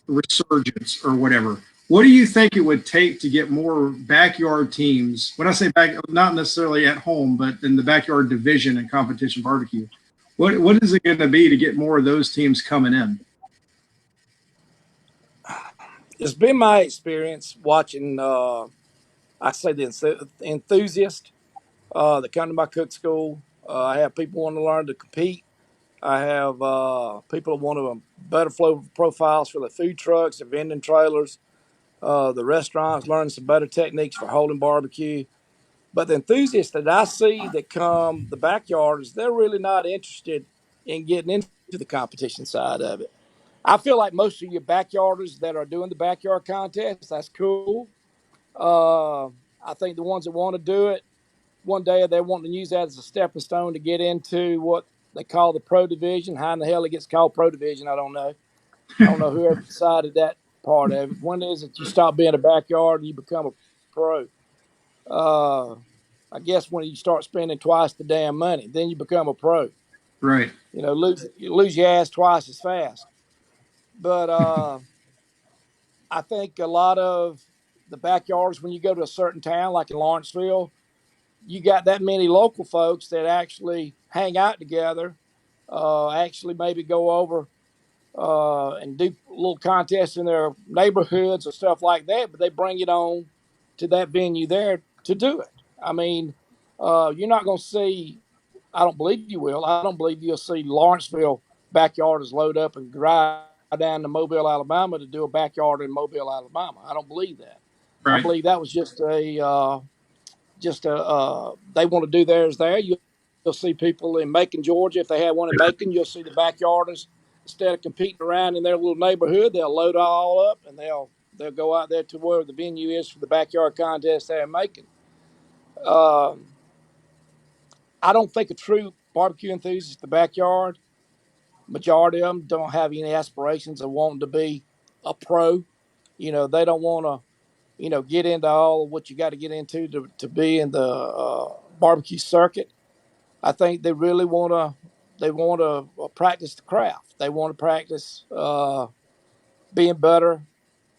resurgence or whatever. What do you think it would take to get more backyard teams? When I say back, not necessarily at home, but in the backyard division and competition barbecue. What is it going to be to get more of those teams coming in? It's been my experience watching, I say the enthusiast that come to my cook school. I have people want to learn to compete. I have people that want to better flow profiles for the food trucks, the vending trailers, the restaurants, learn some better techniques for holding barbecue. But the enthusiasts that I see that come the backyarders, they're really not interested in getting into the competition side of it. I feel like most of your backyarders that are doing the backyard contest, that's cool. I think the ones that want to do it, one day they want to use that as a stepping stone to get into what they call the pro division. How in the hell it gets called pro division, I don't know. I don't know whoever decided that part of it. When is it you stop being a backyard and you become a pro? Uh, I guess when you start spending twice the damn money, then you become a pro. Right. You lose your ass twice as fast. But I think a lot of the backyards, when you go to a certain town, like in Lawrenceville, you got that many local folks that actually hang out together, actually maybe go over and do little contests in their neighborhoods or stuff like that, but they bring it on to that venue there to do it. I mean, you're not going to see, I don't believe you will, I don't believe you'll see Lawrenceville backyarders load up and drive down to Mobile, Alabama to do a backyard in Mobile, Alabama. I don't believe that. I Right. believe that was they want to do theirs there. You'll see people in Macon, Georgia. If they have one in Macon, you'll see the backyarders. Instead of competing around in their little neighborhood, they'll load all up and they'll go out there to where the venue is for the backyard contest there in Macon. I don't think a true barbecue enthusiast in the backyard, majority of them don't have any aspirations of wanting to be a pro. They don't want to, get into all of what you got to get into to be in the barbecue circuit. I think they really want to practice the craft. They want to practice being better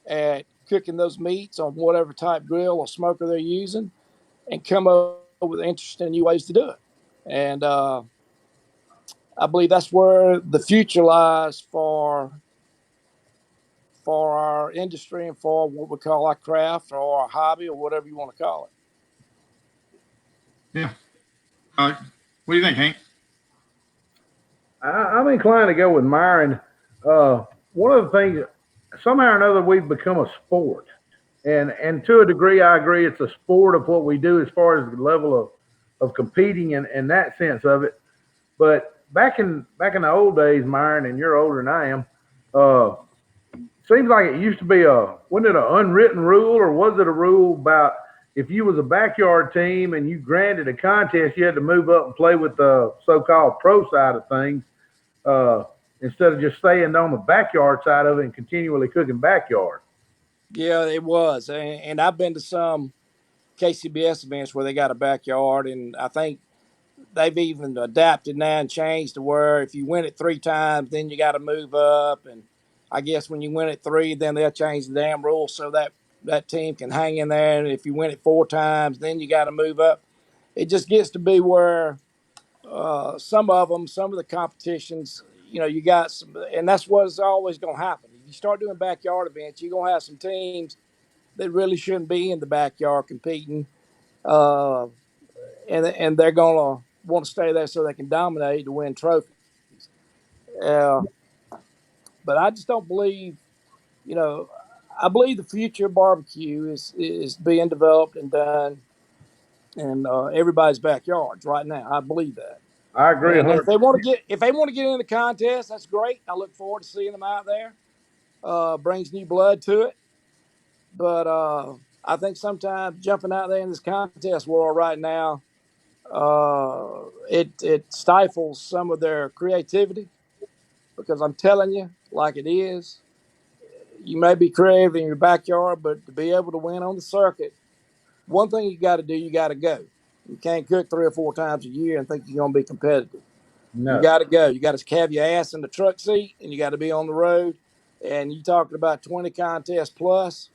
at cooking those meats on whatever type grill or smoker they're using, and come up with interesting new ways to do it. And I believe that's where the future lies for our industry and for what we call our craft or our hobby or whatever you want to call Yeah. What do you think, Hank? I'm inclined to go with Myron. One of the things, somehow or another, we've become a sport, and to a degree, I agree, it's a sport of what we do as far as the level of competing and that sense of it. But back in the old days, Myron, and you're older than I am, seems like it used to be wasn't it an unwritten rule, or was it a rule about if you was a backyard team and you granted a contest, you had to move up and play with the so-called pro side of things, instead of just staying on the backyard side of it and continually cooking backyard. it. Yeah, it was. And I've been to some KCBS events where they got a backyard, and I think they've even adapted now and changed to where if you win it 3 times, then you got to move up. And I guess when you win it 3, then they'll change the damn rules so that that team can hang in there. And if you win it 4 times, then you got to move up. It just gets to be where some of the competitions, you got some, and that's what's always going to happen. If you start doing backyard events, you're going to have some teams that really shouldn't be in the backyard competing, uh, and they're going to want to stay there so they can dominate to win trophies. Uh, but I just don't believe, you know, I believe the future of barbecue is being developed and done in everybody's backyards right now. I believe that. I agree And if 100. they want to get in the contest, that's great. I look forward to seeing them out there. Brings new blood to it. But I think sometimes jumping out there in this contest world right now, it stifles some of their creativity, because I'm telling you, like it is, you may be creative in your backyard, but to be able to win on the circuit, one thing you got to do, you got to go. You can't cook 3 or 4 times a year and think you're going to be competitive. You No. got to go. You got to have your ass in the truck seat, and you got to be on the road. And you talking about 20 contests plus,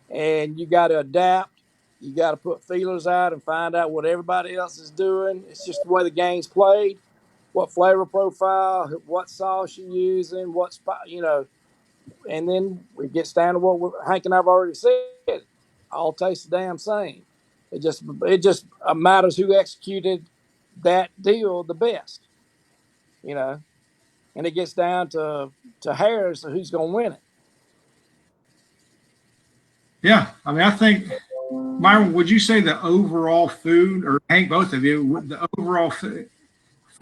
and you got to adapt. You got to put feelers out and find out what everybody else is doing. It's just the way the game's played. What flavor profile, what sauce you're using, and then it gets down to what Hank and I've already said. All taste the damn same. It just matters who executed that deal the best, you know. And it gets down to hairs of who's going to win it. Yeah, I mean, I think, Myron, would you say the overall food, or Hank, both of you, the overall food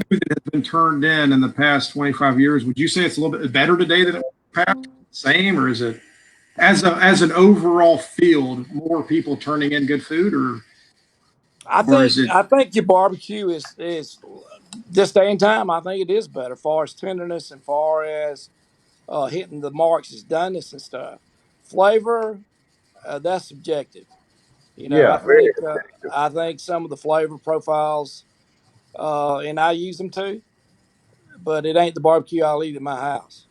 that has been turned in the past 25 years, would you say it's a little bit better today than it was in the past? Same, or is it as an overall field, more people turning in good food, or is it I think your barbecue is this day and time. I think it is better, far as tenderness and far as hitting the marks, as doneness and stuff. Flavor, that's subjective. Yeah, very. I think some of the flavor profiles, and I use them too, but it ain't the barbecue I'll eat at my house.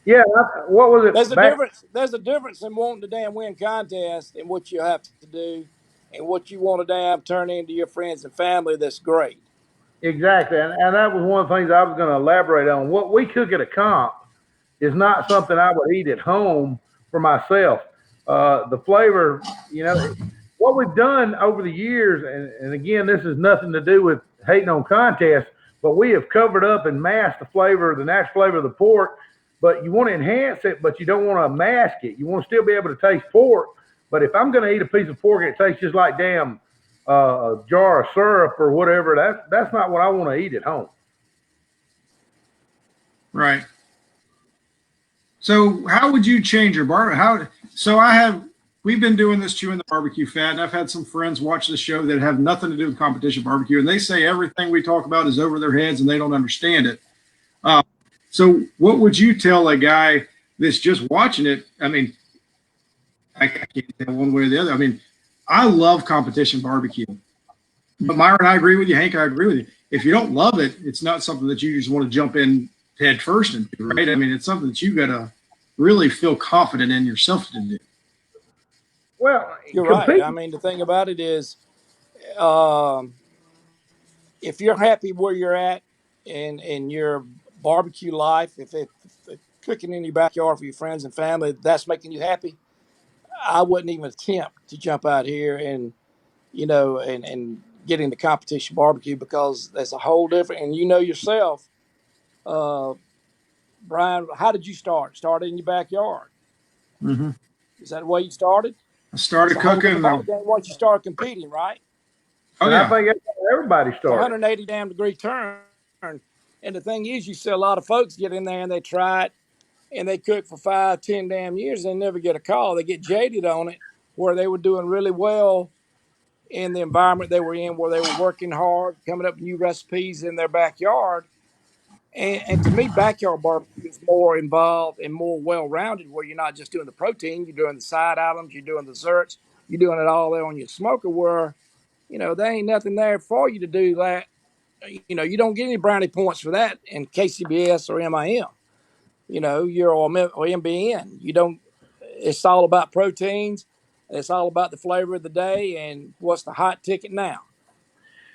Yeah, what was There's it a back? difference. There's a difference in wanting to damn win contest and what you have to do, and what you want to damn turn into your friends and family. That's great. Exactly, and that was one of the things I was going to elaborate on. What we cook at a comp is not something I would eat at home for myself. The flavor, what we've done over the years, and again, this has nothing to do with hating on contests, but we have covered up and masked the flavor, the natural flavor of the pork. But you want to enhance it, but you don't want to mask it. You want to still be able to taste pork. But if I'm going to eat a piece of pork and it tastes just like damn a jar of syrup or whatever, that's not what I want to eat at home. right? So how would you change your bar? We've been doing this chewing the barbecue fat, and I've had some friends watch the show that have nothing to do with competition barbecue, and they say everything we talk about is over their heads and they don't understand it. So what would you tell a guy that's just watching it? I mean, I can't tell one way or the other. I mean, I love competition barbecue, but Myron, I agree with you. Hank, I agree with you. If you don't love it, it's not something that you just want to jump in head first into, right? I mean, it's something that you got to really feel confident in yourself to do. Well, You're right. compete. I mean, the thing about it is, um, if you're happy where you're at in your barbecue life, if cooking in your backyard for your friends and family, that's making you happy, I wouldn't even attempt to jump out here and get into competition barbecue, because that's a whole different. And yourself, uh, Brian, how did you start? Started in your backyard. Mm-hmm. Is that the way you started? I It's started a whole different cooking. ballgame once you start competing, right? Oh And I yeah, think that's how everybody It's a started. 180 damn degree turn. And the thing is, you see a lot of folks get in there and they try it and they cook for 5, 10 damn years and they never get a call. They get jaded on it, where they were doing really well in the environment they were in, where they were working hard, coming up with new recipes in their backyard. And to me, backyard barbecue is more involved and more well-rounded, where you're not just doing the protein, you're doing the side items, you're doing the desserts, you're doing it all there on your smoker, where, there ain't nothing there for you to do that. You don't get any brownie points for that in KCBS or MIM, or NBN. You don't, it's all about proteins. It's all about the flavor of the day and what's the hot ticket now.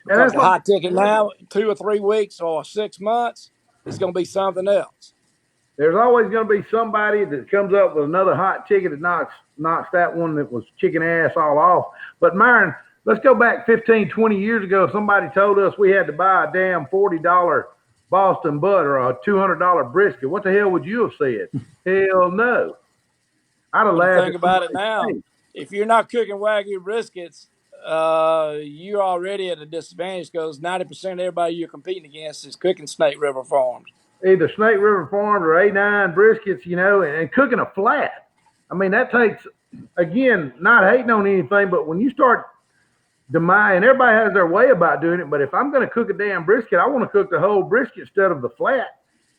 And Because that's the what hot ticket now, 2 or 3 weeks or 6 months, is going to be something else. there's always going to be somebody that comes up with another hot ticket that knocks that one that was chicken ass all off. But Myron, let's go back 15, 20 years ago. If somebody told us we had to buy a damn $40 Boston butt or a $200 brisket, what the hell would you have said? Hell no. I'd have But laughed think at about it somebody's now. face. If you're not cooking Wagyu briskets, you're already at a disadvantage because 90% of everybody you're competing against is cooking Snake River Farms. Either Snake River Farms or A9 briskets, and cooking a flat. I mean, that takes, again, not hating on anything, but when you start and everybody has their way about doing it, but if I'm going to cook a damn brisket, I want to cook the whole brisket instead of the flat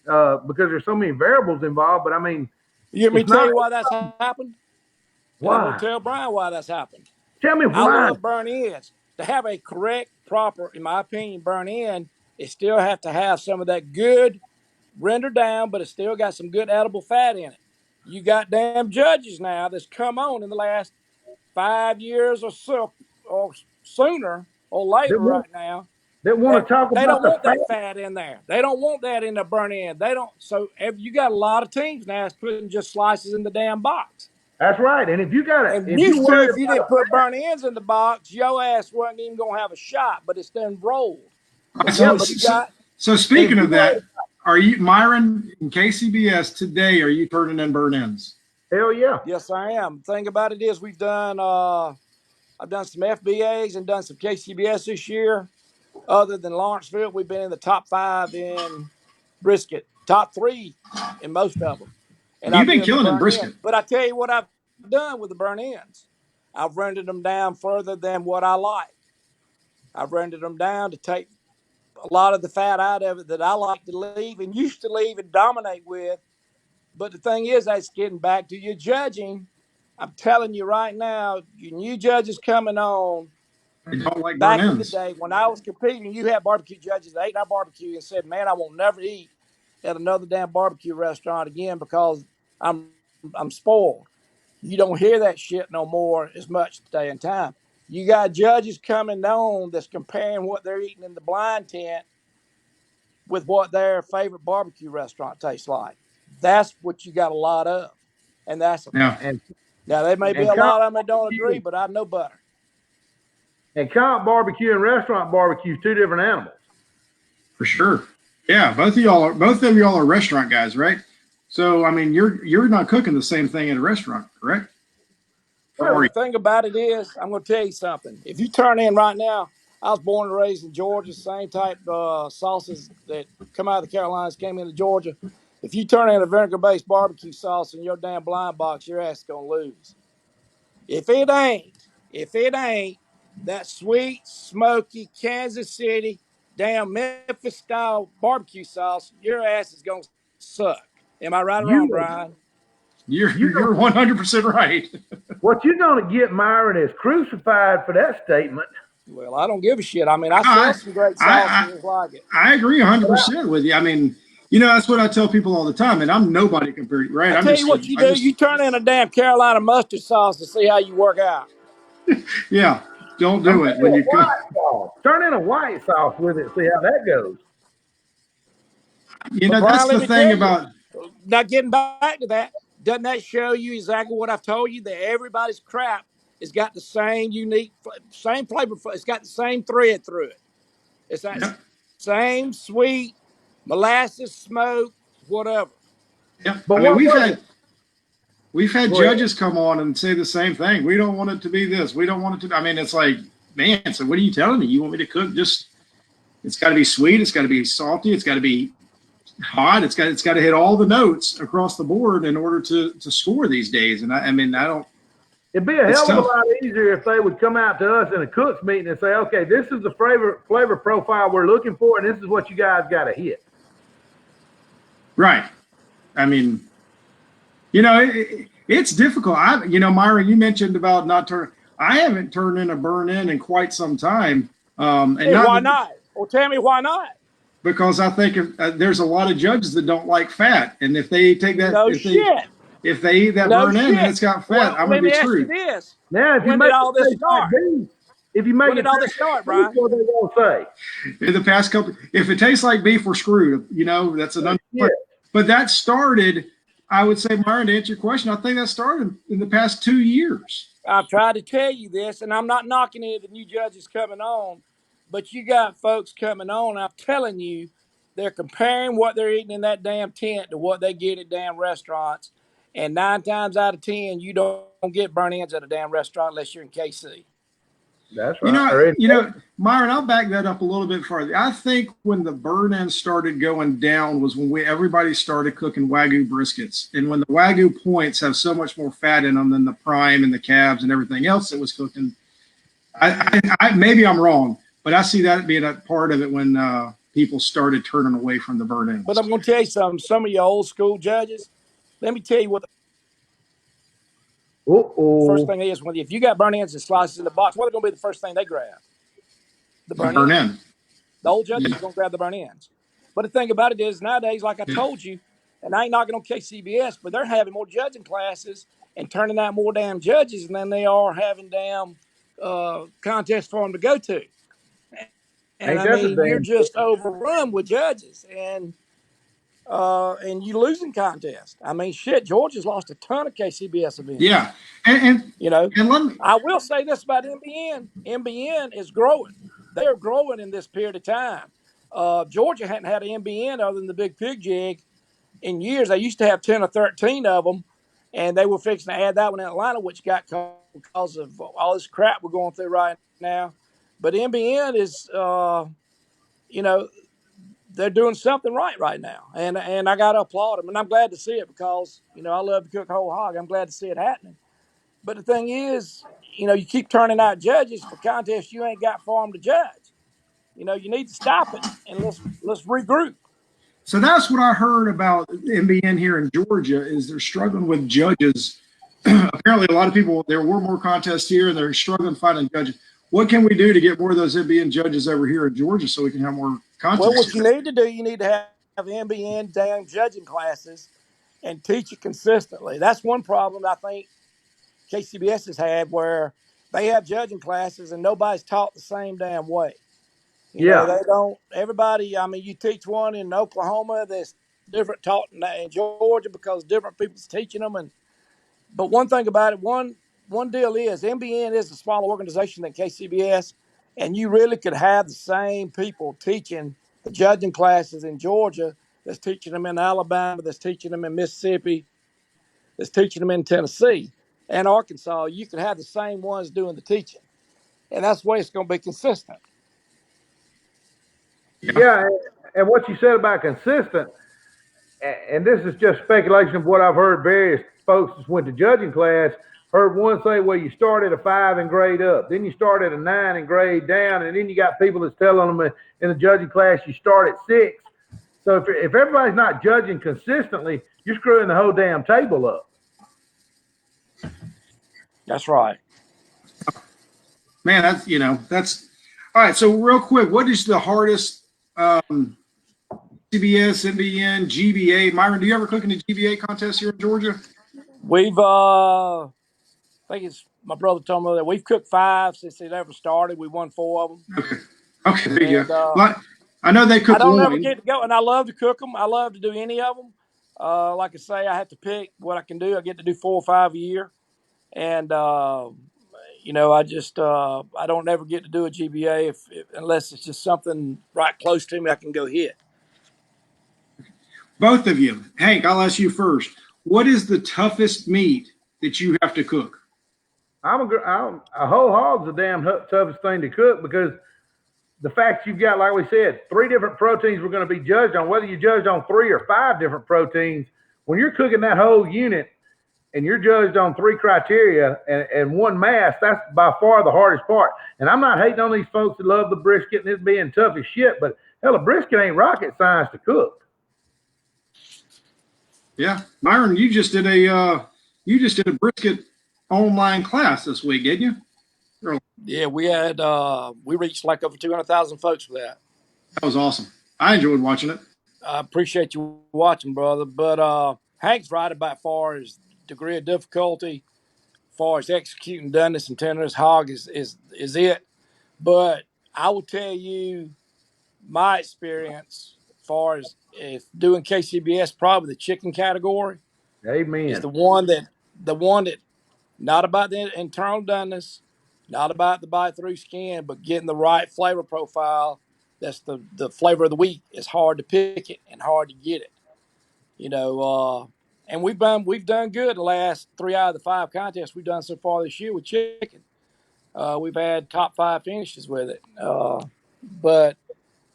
because there's so many variables involved. But I mean, You want me it's to tell not you why that's happened? And I'm going why. to tell Brian why that's happened. Tell me I why. love burn ends. To have a correct, proper, in my opinion, burn end, it still have to have some of that good rendered down, but it still got some good edible fat in it. You got damn judges now that's come on in the last 5 years or so, or sooner or That later want, right now, that want that to talk they about don't the want fat. that fat in there. They don't want that in the burn end. They don't. So if you got a lot of teams now that's putting just slices in the damn box. That's right. And if you And if you used to, worry if you about didn't put burn ends in the box, your ass wasn't even gonna have a shot. But it's then rolled All right, yeah, because but you got. so if speaking you of worry, that, are you Myron and KCBS today? Are you turning in burn ends? hell yeah. Yes, I am. The thing about it is, we've done. I've done some FBAs and done some KCBS this year. Other than Lawrenceville, we've been in the top 5 in brisket, top 3 in most of them. And I You've been did the killing in burn in. brisket. But I tell you what I've done with the burn ends. I've rendered them down further than what I like. I've rendered them down to take a lot of the fat out of it that I like to leave and used to leave and dominate with. But the thing is, that's getting back to your judging. I'm telling you right now, your new judges coming on. I don't like burn Back in the ends. day when I was competing, you had barbecue judges that ate our barbecue and said, "Man, I won't never eat at another damn barbecue restaurant again because I'm spoiled." You don't hear that shit no more as much today in time. You got judges coming on that's comparing what they're eating in the blind tent with what their favorite barbecue restaurant tastes like. That's what you got a lot of, and that's a Yeah, fact. And Now there may be and a comp lot of them that don't agree, barbecue but I know better. and comp barbecue and restaurant barbecue is two different animals. for sure. Yeah, both of y'all are restaurant guys, right? So I mean, you're not cooking the same thing at a restaurant, correct? Or Well, are the you? thing about it is, I'm going to tell you something. If you turn in right now, I was born and raised in Georgia, same type sauces that come out of the Carolinas came into Georgia. If you turn in a vinegar-based barbecue sauce in your damn blind box, your ass is going to lose. If it ain't that sweet, smoky Kansas City, damn Memphis style barbecue sauce, your ass is going to suck. Am I right or wrong, You Brian? You're you you're 100% right. what you're gonna get, Myron, is crucified for that statement. Well, I don't give a shit. I mean, I sell I some great I sauces like it. I agree But 100% with you. I mean, that's what I tell people all the time, and I'm nobody compared, right? I I'm tell you just what you I do. just You turn in a damn Carolina mustard sauce to see how you work out. yeah. Don't I'm do it thinking when a you cook. white sauce. Turn in a white sauce with it. See how that goes. But That's Brian, let the me thing tell you, about now getting back to that, doesn't that show you exactly what I've told you? That everybody's crap has got the same unique, same flavor. It's got the same thread through it. It's that yep, same sweet molasses, smoke, whatever. yep. I But mean, what was it? we've had Go ahead. judges come on and say the same thing. We don't want it to be this. We don't want it to. I mean, it's like, man. So what are you telling me? You want me to cook just? It's got to be sweet. It's got to be salty. It's got to be hot. It's got to hit all the notes across the board in order to score these days. And I mean, I don't. It'd be a It's hell of a tough. lot easier if they would come out to us in a cook's meeting and say, okay, this is the flavor profile we're looking for, and this is what you guys got to hit. Right. I mean, it's difficult. Myron, you mentioned about not turn. I haven't turned in a burn in quite some time, and Hey, not why not? Well, tell me why not. because I think there's a lot of judges that don't like fat, and if they take that, No shit. if they eat that No burnt end and shit. it's got fat, Well, I'm let gonna be me ask you screwed. this: Now, if you when make did all it this taste like start? beef, if you make When it did all taste this start, like beef, Brian? what they gonna say? In the past couple, if it tastes like beef, we're screwed. You know, that's an Yeah, but that started. I would say, Myron, to answer your question, I think that started in the past 2 years. I've tried to tell you this, and I'm not knocking any of the new judges coming on, but you got folks coming on. I'm telling you, they're comparing what they're eating in that damn tent to what they get at damn restaurants. And 9 times out of 10, you don't get burnt ends at a damn restaurant unless you're in KC. that's You right. know, Or in, you know, Myron, I'll back that up a little bit further. I think when the burn ends started going down was when everybody started cooking Wagyu briskets. And when the Wagyu points have so much more fat in them than the prime and the calves and everything else that was cooking. Maybe I'm wrong, but I see that being a part of it when people started turning away from the burn ends. But I'm going to tell you something. Some of your old school judges, let me tell you what the first uh-oh. thing is. If you got burnt ends and slices in the box, what's going to be the first thing they grab? The The burnt burn ends. end. The old judges Yeah. are going to grab the burnt ends. But the thing about it is nowadays, like I Yeah. told you, and I ain't knocking on KCBS, but they're having more judging classes and turning out more damn judges than they are having damn contests for them to go to. And Ain't I that the mean, you're damn just overrun with judges, and you losing contests. I mean, shit, Georgia's lost a ton of KCBS events. Yeah. And, You know, and let me, I will say this about NBN. NBN is growing. They are growing in this period of time. Georgia hadn't had an NBN other than the Big Pig Jig in years. They used to have 10 or 13 of them, and they were fixing to add that one in Atlanta, which got called because of all this crap we're going through right now. But NBN is, you know, they're doing something right now, and I got to applaud them, and I'm glad to see it because I love to cook whole hog. I'm glad to see it happening. But the thing is, you keep turning out judges for contests you ain't got for them to judge. You need to stop it and let's regroup. so that's what I heard about NBN here in Georgia is they're struggling with judges. Apparently, a lot of people, there were more contests here and they're struggling finding judges. What can we do to get more of those NBN judges over here in Georgia so we can have more Well, contests what you here? need to do, you need to have NBN damn judging classes and teach it consistently. That's one problem I think KCBS has had where they have judging classes and nobody's taught the same damn way. Yeah, They don't, everybody, I mean, you teach one in Oklahoma that's different taught in Georgia because different people's teaching them. But one thing about it, one deal is NBN is a smaller organization than KCBS, and you really could have the same people teaching the judging classes in Georgia that's teaching them in Alabama, that's teaching them in Mississippi, that's teaching them in Tennessee and Arkansas. You could have the same ones doing the teaching, and that's the way it's going to be consistent. yeah. And what you said about consistent, and this is just speculation of what I've heard various folks that went to judging class. Heard one say, well, you start at a 5 and grade up, then you start at a 9 and grade down, and then you got people that's telling them in the judging class you start at 6. So if everybody's not judging consistently, you're screwing the whole damn table up. That's right. Man, that's all right. So, real quick, what is the hardest CBS, NBN, GBA? Myron, do you ever cook in the GBA contest here in Georgia? We've I think it's my brother told me that we've cooked 5 since it ever started. We won 4 of them, Okay. Okay, there you and go. Well, I know they I cook don't ever loin. get to go. And I love to cook them. I love to do any of them. Like I say, I have to pick what I can do. I get to do 4 or 5 a year, and I just I don't ever get to do a GBA unless it's just something right close to me I can go hit. Both of you. Hank, I'll ask you first. What is the toughest meat that you have to cook? A whole hog's the damn toughest thing to cook because the fact you've got, like we said, 3 different proteins we're going to be judged on, whether you judged on 3 or 5 different proteins, when you're cooking that whole unit and you're judged on 3 criteria and 1 mass, that's by far the hardest part. And I'm not hating on these folks that love the brisket and it being tough as shit, but hell, a brisket ain't rocket science to cook. Yeah, Myron, you just did a brisket online class this week, didn't you? Yeah, we reached like over 200,000 folks for that. That was awesome. I enjoyed watching it. I appreciate you watching, brother. But Hank's right about far as degree of difficulty as far as executing doneness and tenderness. Hog is it. But I will tell you my experience as far as if doing KCBS, probably the chicken category is Amen. the one that not about the internal doneness, not about the bite through skin, but getting the right flavor profile. That's the flavor of the week. It's hard to pick it and hard to get it. And we've done good the last 3 out of the 5 contests we've done so far this year with chicken. We've had top 5 finishes with it, but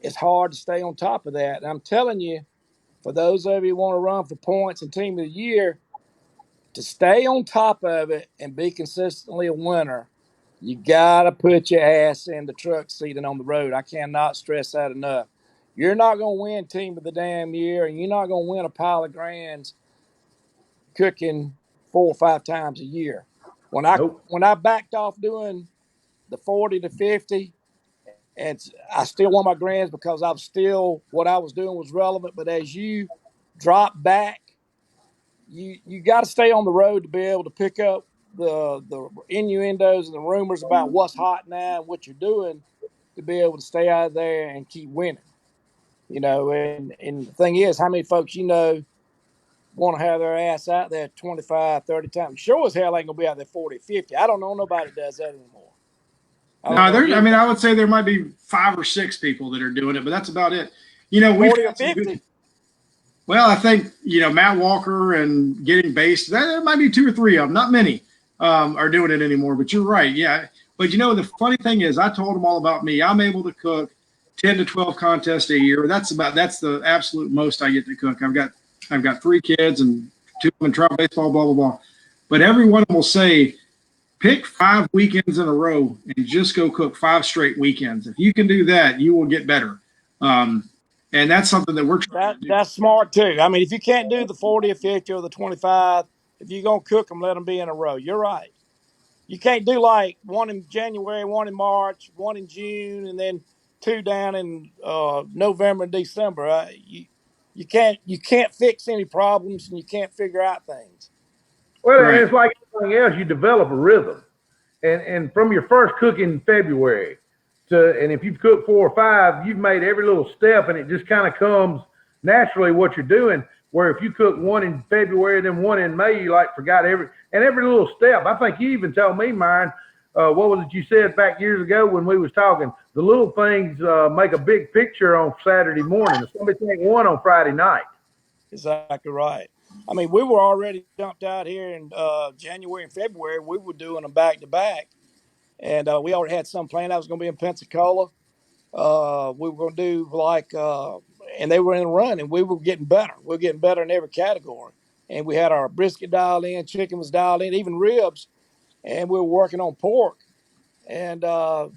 it's hard to stay on top of that. And I'm telling you, for those of you who want to run for points and team of the year, to stay on top of it and be consistently a winner, you got to put your ass in the truck seat and on the road. I cannot stress that enough. You're not going to win team of the damn year, and you're not going to win a pile of grands cooking 4 or 5 times a year. When Nope. I backed off doing the 40 to 50, and I still won my grands because what I was doing was relevant. But as you drop back, you got to stay on the road to be able to pick up the innuendos and the rumors about what's hot now and what you're doing to be able to stay out there and keep winning. And the thing is, how many folks want to have their ass out there 25, 30 times? Sure as hell ain't going to be out there 40, 50. I don't know nobody that does that anymore. No, I would say there might be 5 or 6 people that are doing it, but that's about it. We've 40 or had some 50. Well, I think, Matt Walker and Getting Based, there might be 2 or 3 of them, not many, are doing it anymore, but you're right. Yeah. But the funny thing is, I told them all about me. I'm able to cook 10 to 12 contests a year. That's the absolute most I get to cook. I've got 3 kids and 2 of them in travel baseball, blah, blah, blah. But every one of them will say, pick 5 weekends in a row and just go cook 5 straight weekends. If you can do that, you will get better. And that's something that we're trying to do. That's smart too. I mean, if you can't do the 40 or 50 or the 25, if you're going to cook them, let them be in a row. You're right. You can't do like one in January, one in March, one in June, and then 2 down in November and December. You can't fix any problems, and you can't figure out things. Well, Right. it's like anything else. You develop a rhythm, and from your first cook in February and if you've cooked 4 or 5, you've made every little step, and it just kind of comes naturally what you're doing. Where if you cook 1 in February, then 1 in May, you forgot every little step. I think you even told me, Myron, what was it you said back years ago when we was talking? The little things make a big picture on Saturday morning. Somebody think 1 on Friday night. Exactly right. I mean, we were already dumped out here in January and February. We were doing them back to back, and we already had some planned. I was going to be in Pensacola. We were going to do and they were in the run, and we were getting better. We were getting better in every category. And we had our brisket dialed in, chicken was dialed in, even ribs, and we were working on pork. And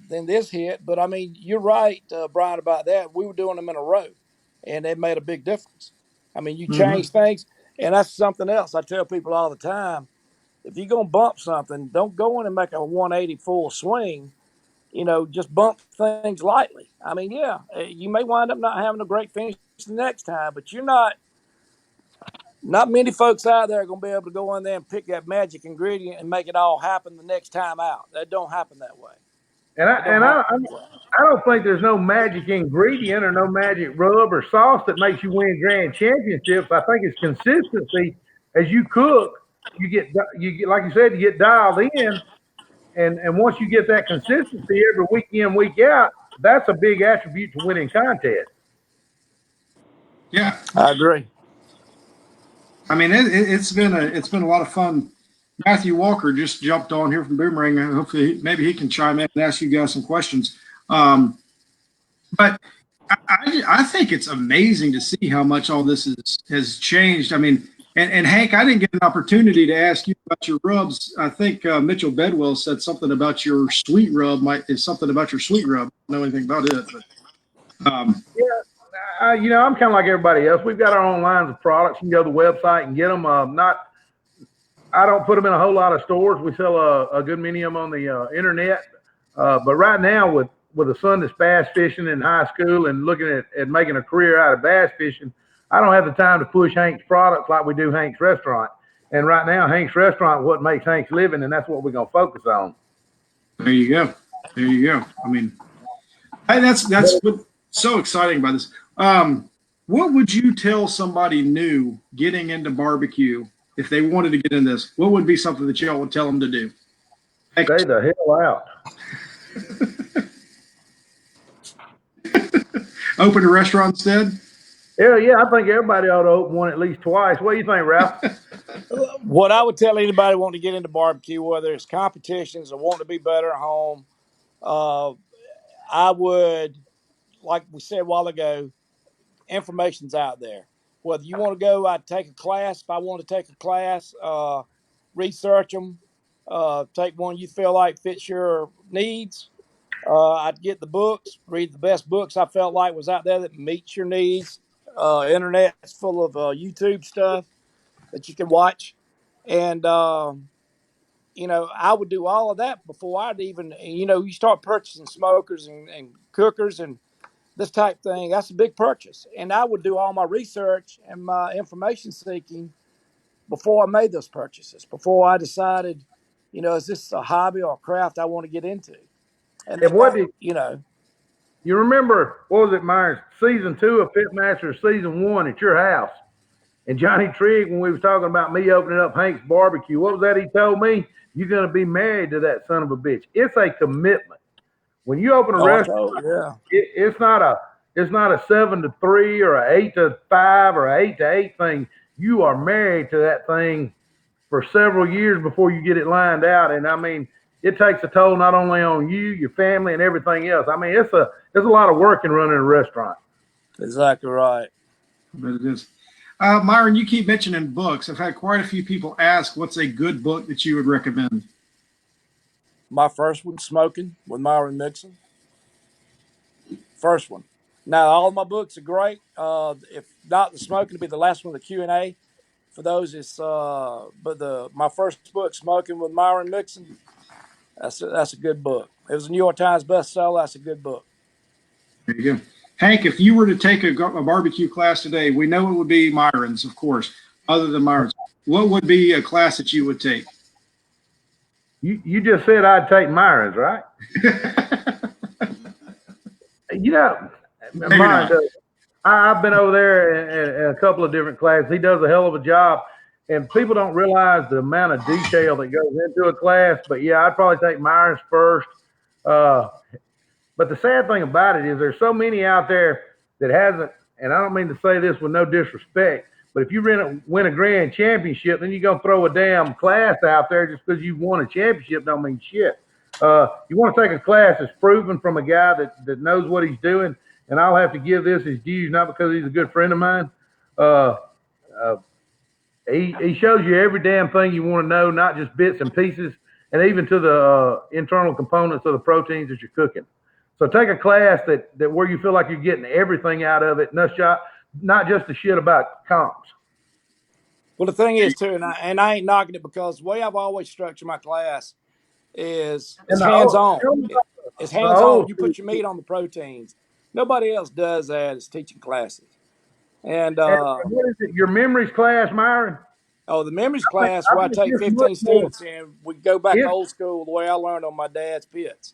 then this hit. But, I mean, you're right, Brian, about that. We were doing them in a row, and it made a big difference. I mean, you change things, and that's something else I tell people all the time. If you're going to bump something, don't go in and make a 180 full swing. Just bump things lightly. I mean, yeah, you may wind up not having a great finish the next time, but not many folks out there are going to be able to go in there and pick that magic ingredient and make it all happen the next time out. That don't happen that way. And I don't think there's no magic ingredient or no magic rub or sauce that makes you win grand championships. I think it's consistency. As you cook, you get like you said, you get dialed in. And once you get that consistency every week in, week out, that's a big attribute to winning contests. Yeah. I agree. I mean, it's been a lot of fun. Matthew Walker just jumped on here from Boomerang. Hopefully, maybe he can chime in and ask you guys some questions. But I think it's amazing to see how much all this has changed. I mean, and Hank, I didn't get an opportunity to ask you about your rubs. I think Mitchell Bedwell said something about your sweet rub. Is something about your sweet rub. I don't know anything about it, but yeah, I'm kind of like everybody else. We've got our own lines of products. You can go to the website and get them. I don't put them in a whole lot of stores. We sell a good many of them on the internet. But right now, with a son that's bass fishing in high school and looking at making a career out of bass fishing, I don't have the time to push Hank's products like we do Hank's restaurant. And right now, Hank's restaurant, what makes Hank's living, and that's what we're gonna focus on. There you go. There you go. I mean, that's what's so exciting about this. What would you tell somebody new getting into barbecue if they wanted to get in this? What would be something that y'all would tell them to do? Stay the hell out. Open a restaurant instead? Yeah, I think everybody ought to open one at least twice. What do you think, Ralph? What I would tell anybody wanting to get into barbecue, whether it's competitions or wanting to be better at home, I would, like we said a while ago, information's out there. Whether you want to go, I'd take a class. If I want to take a class, research them, take one you feel like fits your needs. I'd get the books, read the best books I felt like was out there that meets your needs. Internet's full of YouTube stuff that you can watch. And, I would do all of that before I'd even, you start purchasing smokers and cookers and this type thing. That's a big purchase. And I would do all my research and my information seeking before I made those purchases, before I decided, is this a hobby or a craft I want to get into? And And what did you remember? What was it, Myron? Season 2 of Pitmaster, season 1 at your house. And Johnny Trigg, when we was talking about me opening up Hank's Barbecue, what was that he told me? You're going to be married to that son of a bitch. It's a commitment. When you open a restaurant, it's not a 7 to 3 or a 8 to 5 or a 8 to 8 thing. You are married to that thing for several years before you get it lined out. And I mean, it takes a toll not only on you, your family, and everything else. I mean, there's a lot of work in running a restaurant. Exactly right. But it is. Myron, you keep mentioning books. I've had quite a few people ask, what's a good book that you would recommend? My first one, Smoking, with Myron Mixon. First one. Now, all my books are great. If not the Smoking, it'll be the last one, the Q&A. For those, it's my first book, Smoking with Myron Mixon. That's a good book. It was a New York Times bestseller. That's a good book. There you go. Hank, if you were to take a barbecue class today, we know it would be Myron's, of course, other than Myron's. What would be a class that you would take? You just said I'd take Myron's, right? Myron, I've been over there in a couple of different classes. He does a hell of a job. And people don't realize the amount of detail that goes into a class. But, yeah, I'd probably take Myron's first. But the sad thing about it is there's so many out there that hasn't, and I don't mean to say this with no disrespect, but if you win a grand championship, then you're going to throw a damn class out there just because you won a championship don't mean shit. You want to take a class that's proven from a guy that knows what he's doing, and I'll have to give this his dues, not because he's a good friend of mine. He shows you every damn thing you want to know, not just bits and pieces, and even to the internal components of the proteins that you're cooking. So take a class that where you feel like you're getting everything out of it, not just the shit about comps. Well, the thing is, too, and I ain't knocking it because the way I've always structured my class is it's hands-on. It's hands-on. You put your meat on the proteins. Nobody else does that. It's teaching classes. And what is it, your memories class, Myron? Oh, the memories class where I take 15 students in. We go back old school the way I learned on my dad's pits.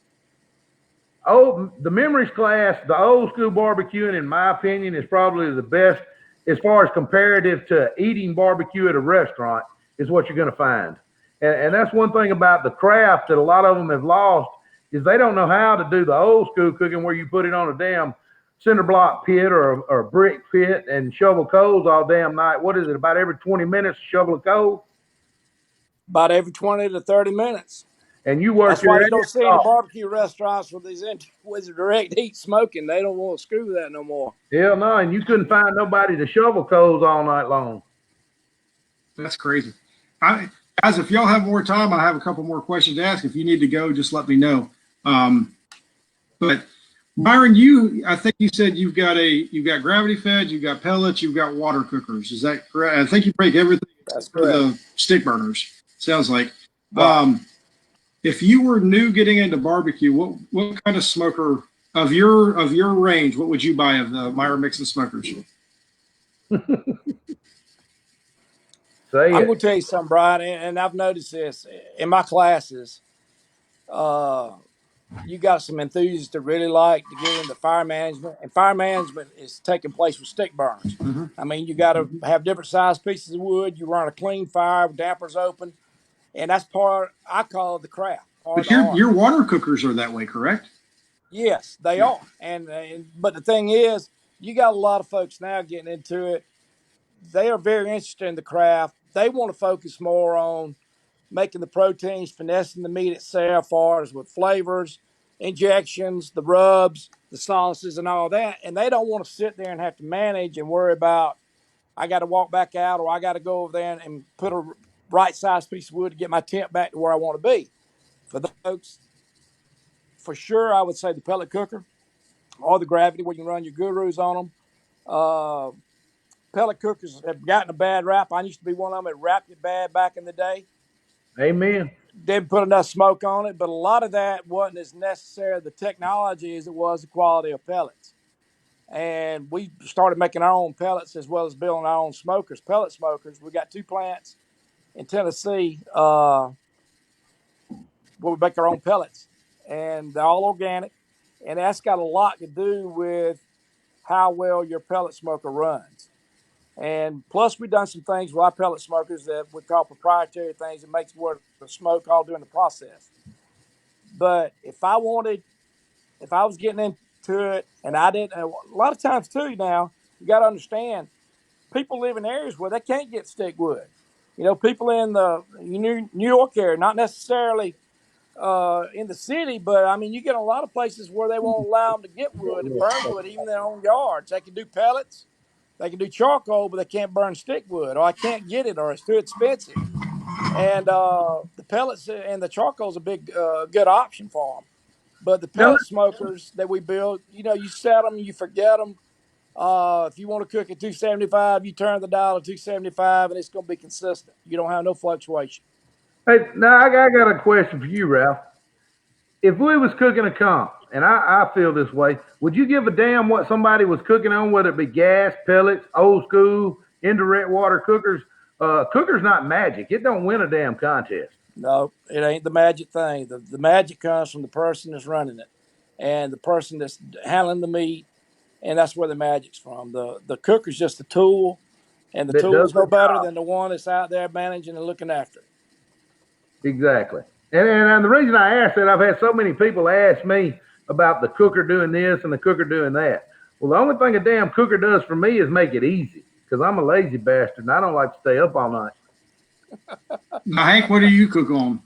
Oh, the memories class, the old school barbecuing, in my opinion, is probably the best as far as comparative to eating barbecue at a restaurant is what you're going to find. And that's one thing about the craft that a lot of them have lost is they don't know how to do the old school cooking where you put it on a damn cinder block pit or a brick pit and shovel coals all damn night. What is it, about every 20 minutes shovel a coal? About every 20 to 30 minutes. And you work. That's why you don't see any barbecue restaurants with direct heat smoking. They don't want to screw that no more. Hell no, and you couldn't find nobody to shovel coals all night long. That's crazy. Guys, if y'all have more time, I have a couple more questions to ask. If you need to go, just let me know. But Myron, I think you said you've got gravity fed, you've got pellets, you've got water cookers. Is that correct? I think you break everything. That's for correct. The stick burners. Sounds like. Wow. If you were new getting into barbecue, what kind of smoker of your range, what would you buy of the Myron Mixon smokers? Say I'm going it. to tell you something, Brian, and I've noticed this in my classes. You got some enthusiasts that really like to get into fire management, and fire management is taking place with stick burners. Mm-hmm. I mean, you got to have different size pieces of wood. You run a clean fire, dampers open, and that's part, I call it the craft, part of But the art. your water cookers are that way, correct? Yes, they Yeah. are. And but the thing is, you got a lot of folks now getting into it. They are very interested in the craft. They want to focus more on making the proteins, finessing the meat itself, far as with flavors, injections, the rubs, the sauces, and all that. And they don't want to sit there and have to manage and worry about, I got to walk back out or I got to go over there and put a right size piece of wood to get my tent back to where I want to be. For those folks, for sure, I would say the pellet cooker or the gravity where you can run your gurus on them. Uh, pellet cookers have gotten a bad rap. I used to be one of them that wrapped it bad back in the day. Amen. Didn't put enough smoke on it, but a lot of that wasn't as necessary the technology as it was the quality of pellets. And we started making our own pellets as well as building our own smokers, pellet smokers. We got 2 plants in Tennessee where we make our own pellets, and they're all organic. And that's got a lot to do with how well your pellet smoker runs. And plus, we've done some things with our pellet smokers that we call proprietary things that makes work the smoke all during the process. But if I was getting into it and I didn't, a lot of times too now, you got to understand, people live in areas where they can't get stick wood. You know, people in the New York area, not necessarily in the city, but I mean, you get a lot of places where they won't allow them to get wood and burn wood, even in their own yards. They can do pellets, they can do charcoal, but they can't burn stick wood, or I can't get it, or it's too expensive. And the pellets and the charcoal is a big, good option for them. But the Now, pellet smokers that we build, you know, you set them, you forget them. If you want to cook at 275, you turn the dial to 275, and it's going to be consistent. You don't have no fluctuation. hey, now I got a question for you, Ralph. If we was cooking a comp, and I feel this way, would you give a damn what somebody was cooking on, whether it be gas, pellets, old school, indirect water cookers? Cooker's not magic. It don't win a damn contest. No, it ain't the magic thing. The magic comes from the person that's running it and the person that's handling the meat, and that's where the magic's from. The cooker's just a tool, and the That tool does is the no better job. than the one that's out there managing and looking after it. Exactly. And the reason I asked that, I've had so many people ask me about the cooker doing this and the cooker doing that. Well, the only thing a damn cooker does for me is make it easy, because I'm a lazy bastard and I don't like to stay up all night. Now, Hank, what do you cook on?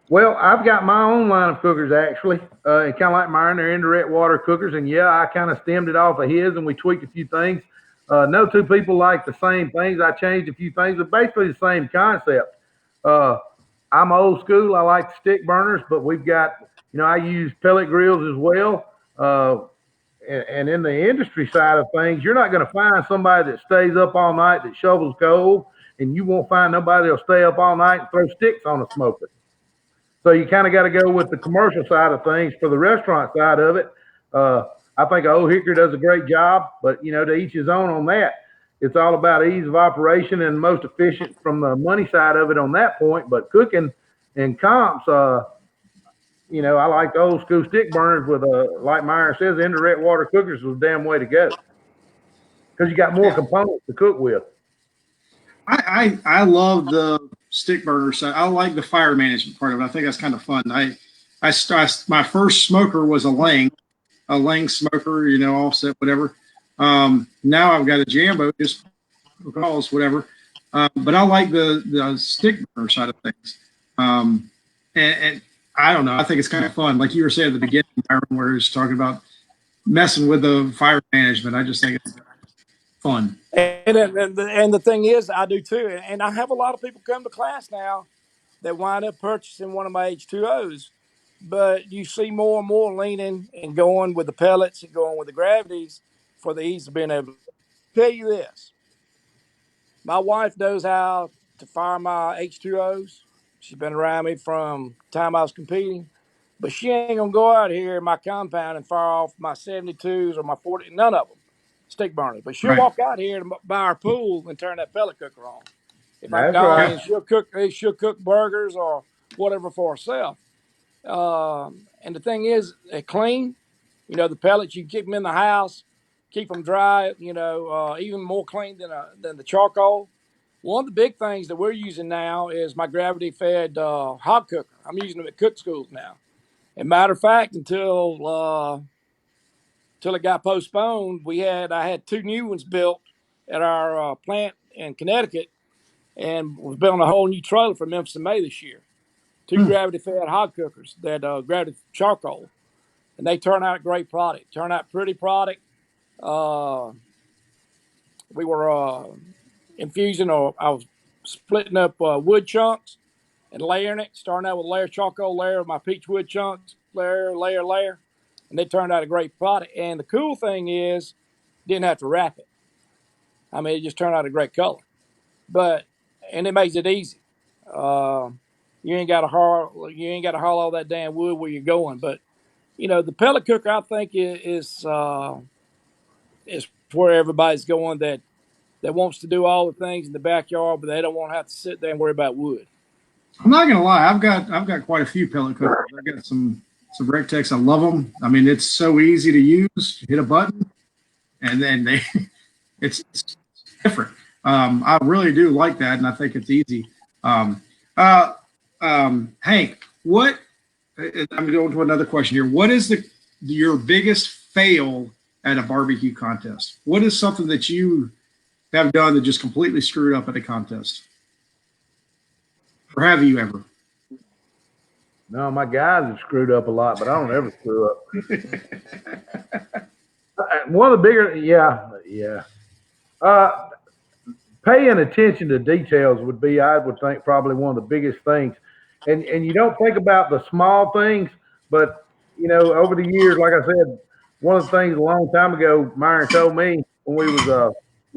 Well, I've got my own line of cookers actually, and kind of like mine, they're indirect water cookers, and yeah, I kind of stemmed it off of his, and we tweaked a few things. No two people like the same things. I changed a few things, but basically the same concept. Uh, I'm old school. I like the stick burners, but we've got, I use pellet grills as well. And in the industry side of things, you're not going to find somebody that stays up all night that shovels coal, and you won't find nobody that'll stay up all night and throw sticks on a smoker. So you kind of got to go with the commercial side of things. For the restaurant side of it, I think Old Hickory does a great job, but to each his own on that. It's all about ease of operation and most efficient from the money side of it on that point. But cooking and comps, I like the old school stick burners with like Myron says, indirect water cookers is the damn way to go, because you got more Yeah. components to cook with. I love the stick burner side. I like the fire management part of it. I think that's kind of fun. My first smoker was a Lang smoker, offset, whatever. Now I've got a Jambo, just calls, whatever. But I like the stick burner side of things. And I don't know. I think it's kind of fun. Like you were saying at the beginning, Myron, where he was talking about messing with the fire management. I just think it's fun. And the thing is, I do too. And I have a lot of people come to class now that wind up purchasing one of my H2Os. But you see more and more leaning and going with the pellets and going with the gravities for the ease of being able to tell you this. My wife knows how to fire my H2Os. She's been around me from the time I was competing. But she ain't going to go out here in my compound and fire off my 72s or my 40, none of them, stick burners. But she'll Right. walk out here by our pool and turn that pellet cooker on. If I'm That's gone, right. and she'll cook burgers or whatever for herself. And the thing is, they're clean. You know, the pellets, you keep them in the house, keep them dry, even more clean than the charcoal. One of the big things that we're using now is my gravity-fed hog cooker. I'm using them at cook schools now. And matter of fact, until it got postponed, I had 2 new ones built at our plant in Connecticut, and was building a whole new trailer for Memphis in May this year. 2 gravity-fed hog cookers that gravity charcoal, and they turn out a great product. Turn out pretty product. Uh, we were infusing, or I was splitting up wood chunks and layering it, starting out with a layer of charcoal, layer of my peach wood chunks, layer, and they turned out a great product. And the cool thing is, didn't have to wrap it. I mean, it just turned out a great color. And it makes it easy. Uh, you ain't got to haul all that damn wood where you're going. But the pellet cooker, I think, is where everybody's going that wants to do all the things in the backyard, but they don't want to have to sit there and worry about wood. I'm not gonna lie. I've got quite a few pellet cookers. I've got some Rectex. I love them. I mean, it's so easy to use. Hit a button, and then it's different. I really do like that, and I think it's easy. Hank, what? I'm going to another question here. What is your biggest fail at a barbecue contest? What is something that you have done that just completely screwed up at a contest? Or have you ever? No, my guys have screwed up a lot, but I don't ever screw up. One of the bigger, yeah. Paying attention to details would be, I would think, probably one of the biggest things. And you don't think about the small things, but over the years, like I said, one of the things a long time ago, Myron told me when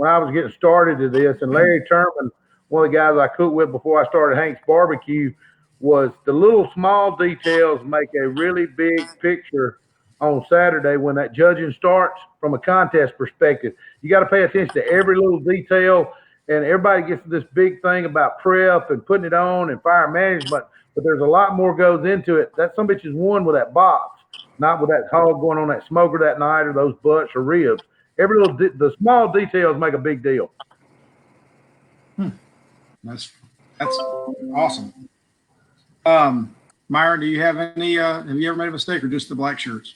I was getting started to this, and Larry Terman, one of the guys I cooked with before I started Hank's Barbecue, was the little small details make a really big picture on Saturday when that judging starts from a contest perspective. You got to pay attention to every little detail, and everybody gets this big thing about prep and putting it on and fire management, but there's a lot more goes into it. That some bitch is won with that box, not with that hog going on that smoker that night or those butts or ribs. Every little the small details make a big deal. That's awesome. Myron, do you have any? Have you ever made a mistake, or just the black shirts?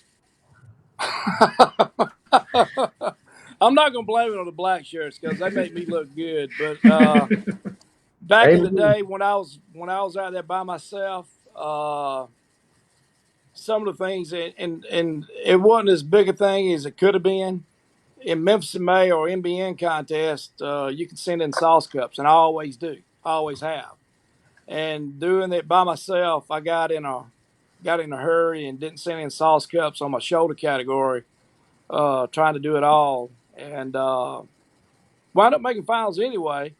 I'm not gonna blame it on the black shirts because they make me look good. But back in the day when I was out there by myself, some of the things and it wasn't as big a thing as it could have been. In Memphis in May or NB and contest, you can send in sauce cups, and I always do. I always have. And doing it by myself, I got in a hurry and didn't send in sauce cups on my shoulder category, trying to do it all, and wound up making finals anyway.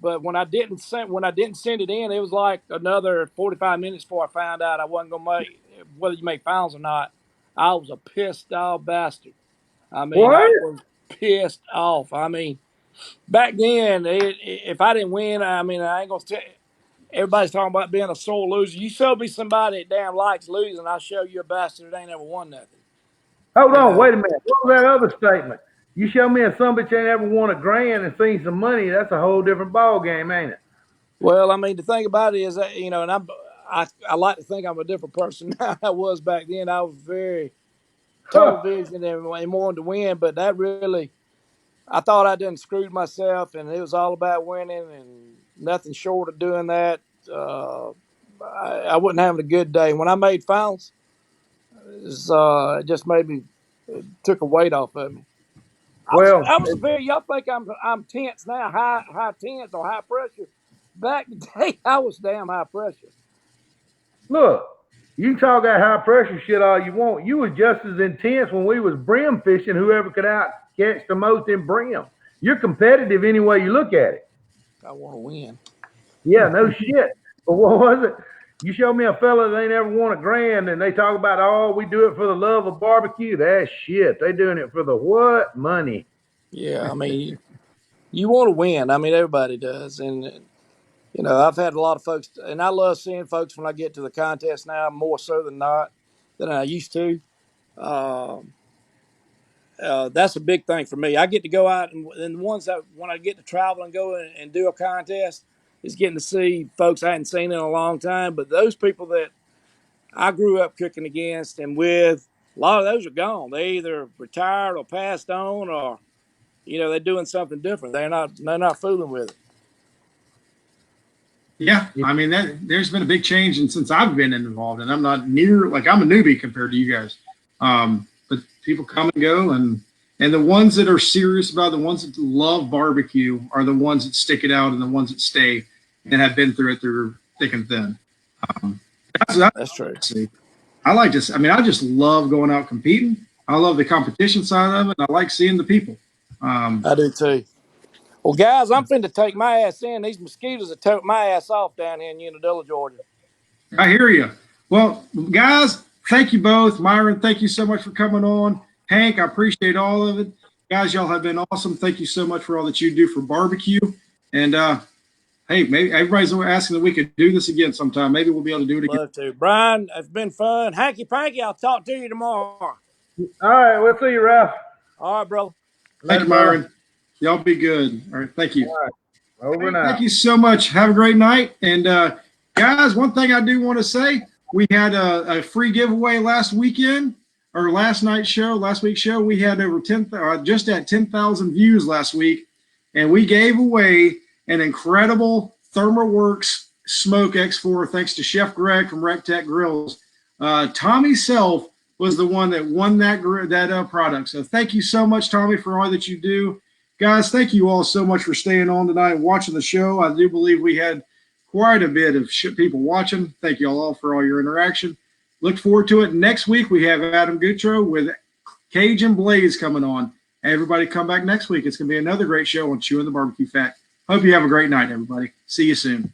But when I didn't send it in, it was like another 45 minutes before I found out I wasn't gonna make whether you make finals or not. I was a pissed off bastard. I mean, What? I was pissed off. I mean, back then, if I didn't win, I mean, I ain't gonna tell. Everybody's talking about being a sore loser. You show me somebody that damn likes losing, I'll show you a bastard that ain't ever won nothing. Hold on, wait a minute. What was that other statement? You show me a son bitch ain't ever won $1,000 and seen some money. That's a whole different ball game, ain't it? Well, I mean, the thing about it is that and I like to think I'm a different person now than I was back then. I was very tunnel vision and wanted to win, but that really, I thought I done screwed myself, and it was all about winning and nothing short of doing that. I wasn't having a good day. When I made finals, it just it took a weight off of me. Well, I was very. Y'all think I'm tense now, high tense or high pressure. Back in the day, I was damn high pressure. look, you can talk that high pressure shit all you want. You was just as intense when we was brim fishing. Whoever could out catch the most in brim. You're competitive any way you look at it. I want to win. Yeah, no shit. But what was it? You show me a fella that ain't ever won $1,000 and they talk about, oh, we do it for the love of barbecue. That's shit. They doing it for the what? Money. Yeah, I mean, you want to win. I mean, everybody does, and You know, I've had a lot of folks, and I love seeing folks when I get to the contest now, more so than not than I used to. Um, that's a big thing for me. I get to go out and the ones that when I get to travel and go and do a contest is getting to see folks I hadn't seen in a long time. But those people that I grew up cooking against and with, a lot of those are gone. They either retired or passed on, or they're doing something different. They're not fooling with it. Yeah, I mean there's been a big change, and since I've been involved, and I'm not near like I'm a newbie compared to you guys. But people come and go, and the ones that are serious about it, the ones that love barbecue are the ones that stick it out, and the ones that stay and have been through it through thick and thin. That's true. I like this. I mean, I just love going out competing. I love the competition side of it. I like seeing the people. I do too. Well, guys, I'm finna take my ass in. These mosquitoes have took my ass off down here in Unadilla, Georgia. I hear you. Well, guys, thank you both. Myron, thank you so much for coming on. Hank, I appreciate all of it. Guys, y'all have been awesome. Thank you so much for all that you do for barbecue. And hey, maybe everybody's asking that we could do this again sometime. Maybe we'll be able to do it again. Love to. Brian, it's been fun. Hanky Panky, I'll talk to you tomorrow. All right, we'll see you, Ralph. All right, brother. Thank you, Myron. Y'all be good. All right, thank you. All right. Over and out. Thank you so much. Have a great night. And guys, one thing I do want to say, we had a free giveaway last weekend, or last week's show. We had over just at 10,000 views last week, and we gave away an incredible ThermoWorks Smoke X4 thanks to Chef Greg from RecTech Grills. Tommy Self was the one that won that product. So thank you so much, Tommy, for all that you do. Guys, thank you all so much for staying on tonight and watching the show. I do believe we had quite a bit of people watching. Thank you all for all your interaction. Look forward to it. Next week, we have Adam Goutreau with Cajun Blaze coming on. Everybody come back next week. It's going to be another great show on Chewin the Barbecue Fat. Hope you have a great night, everybody. See you soon.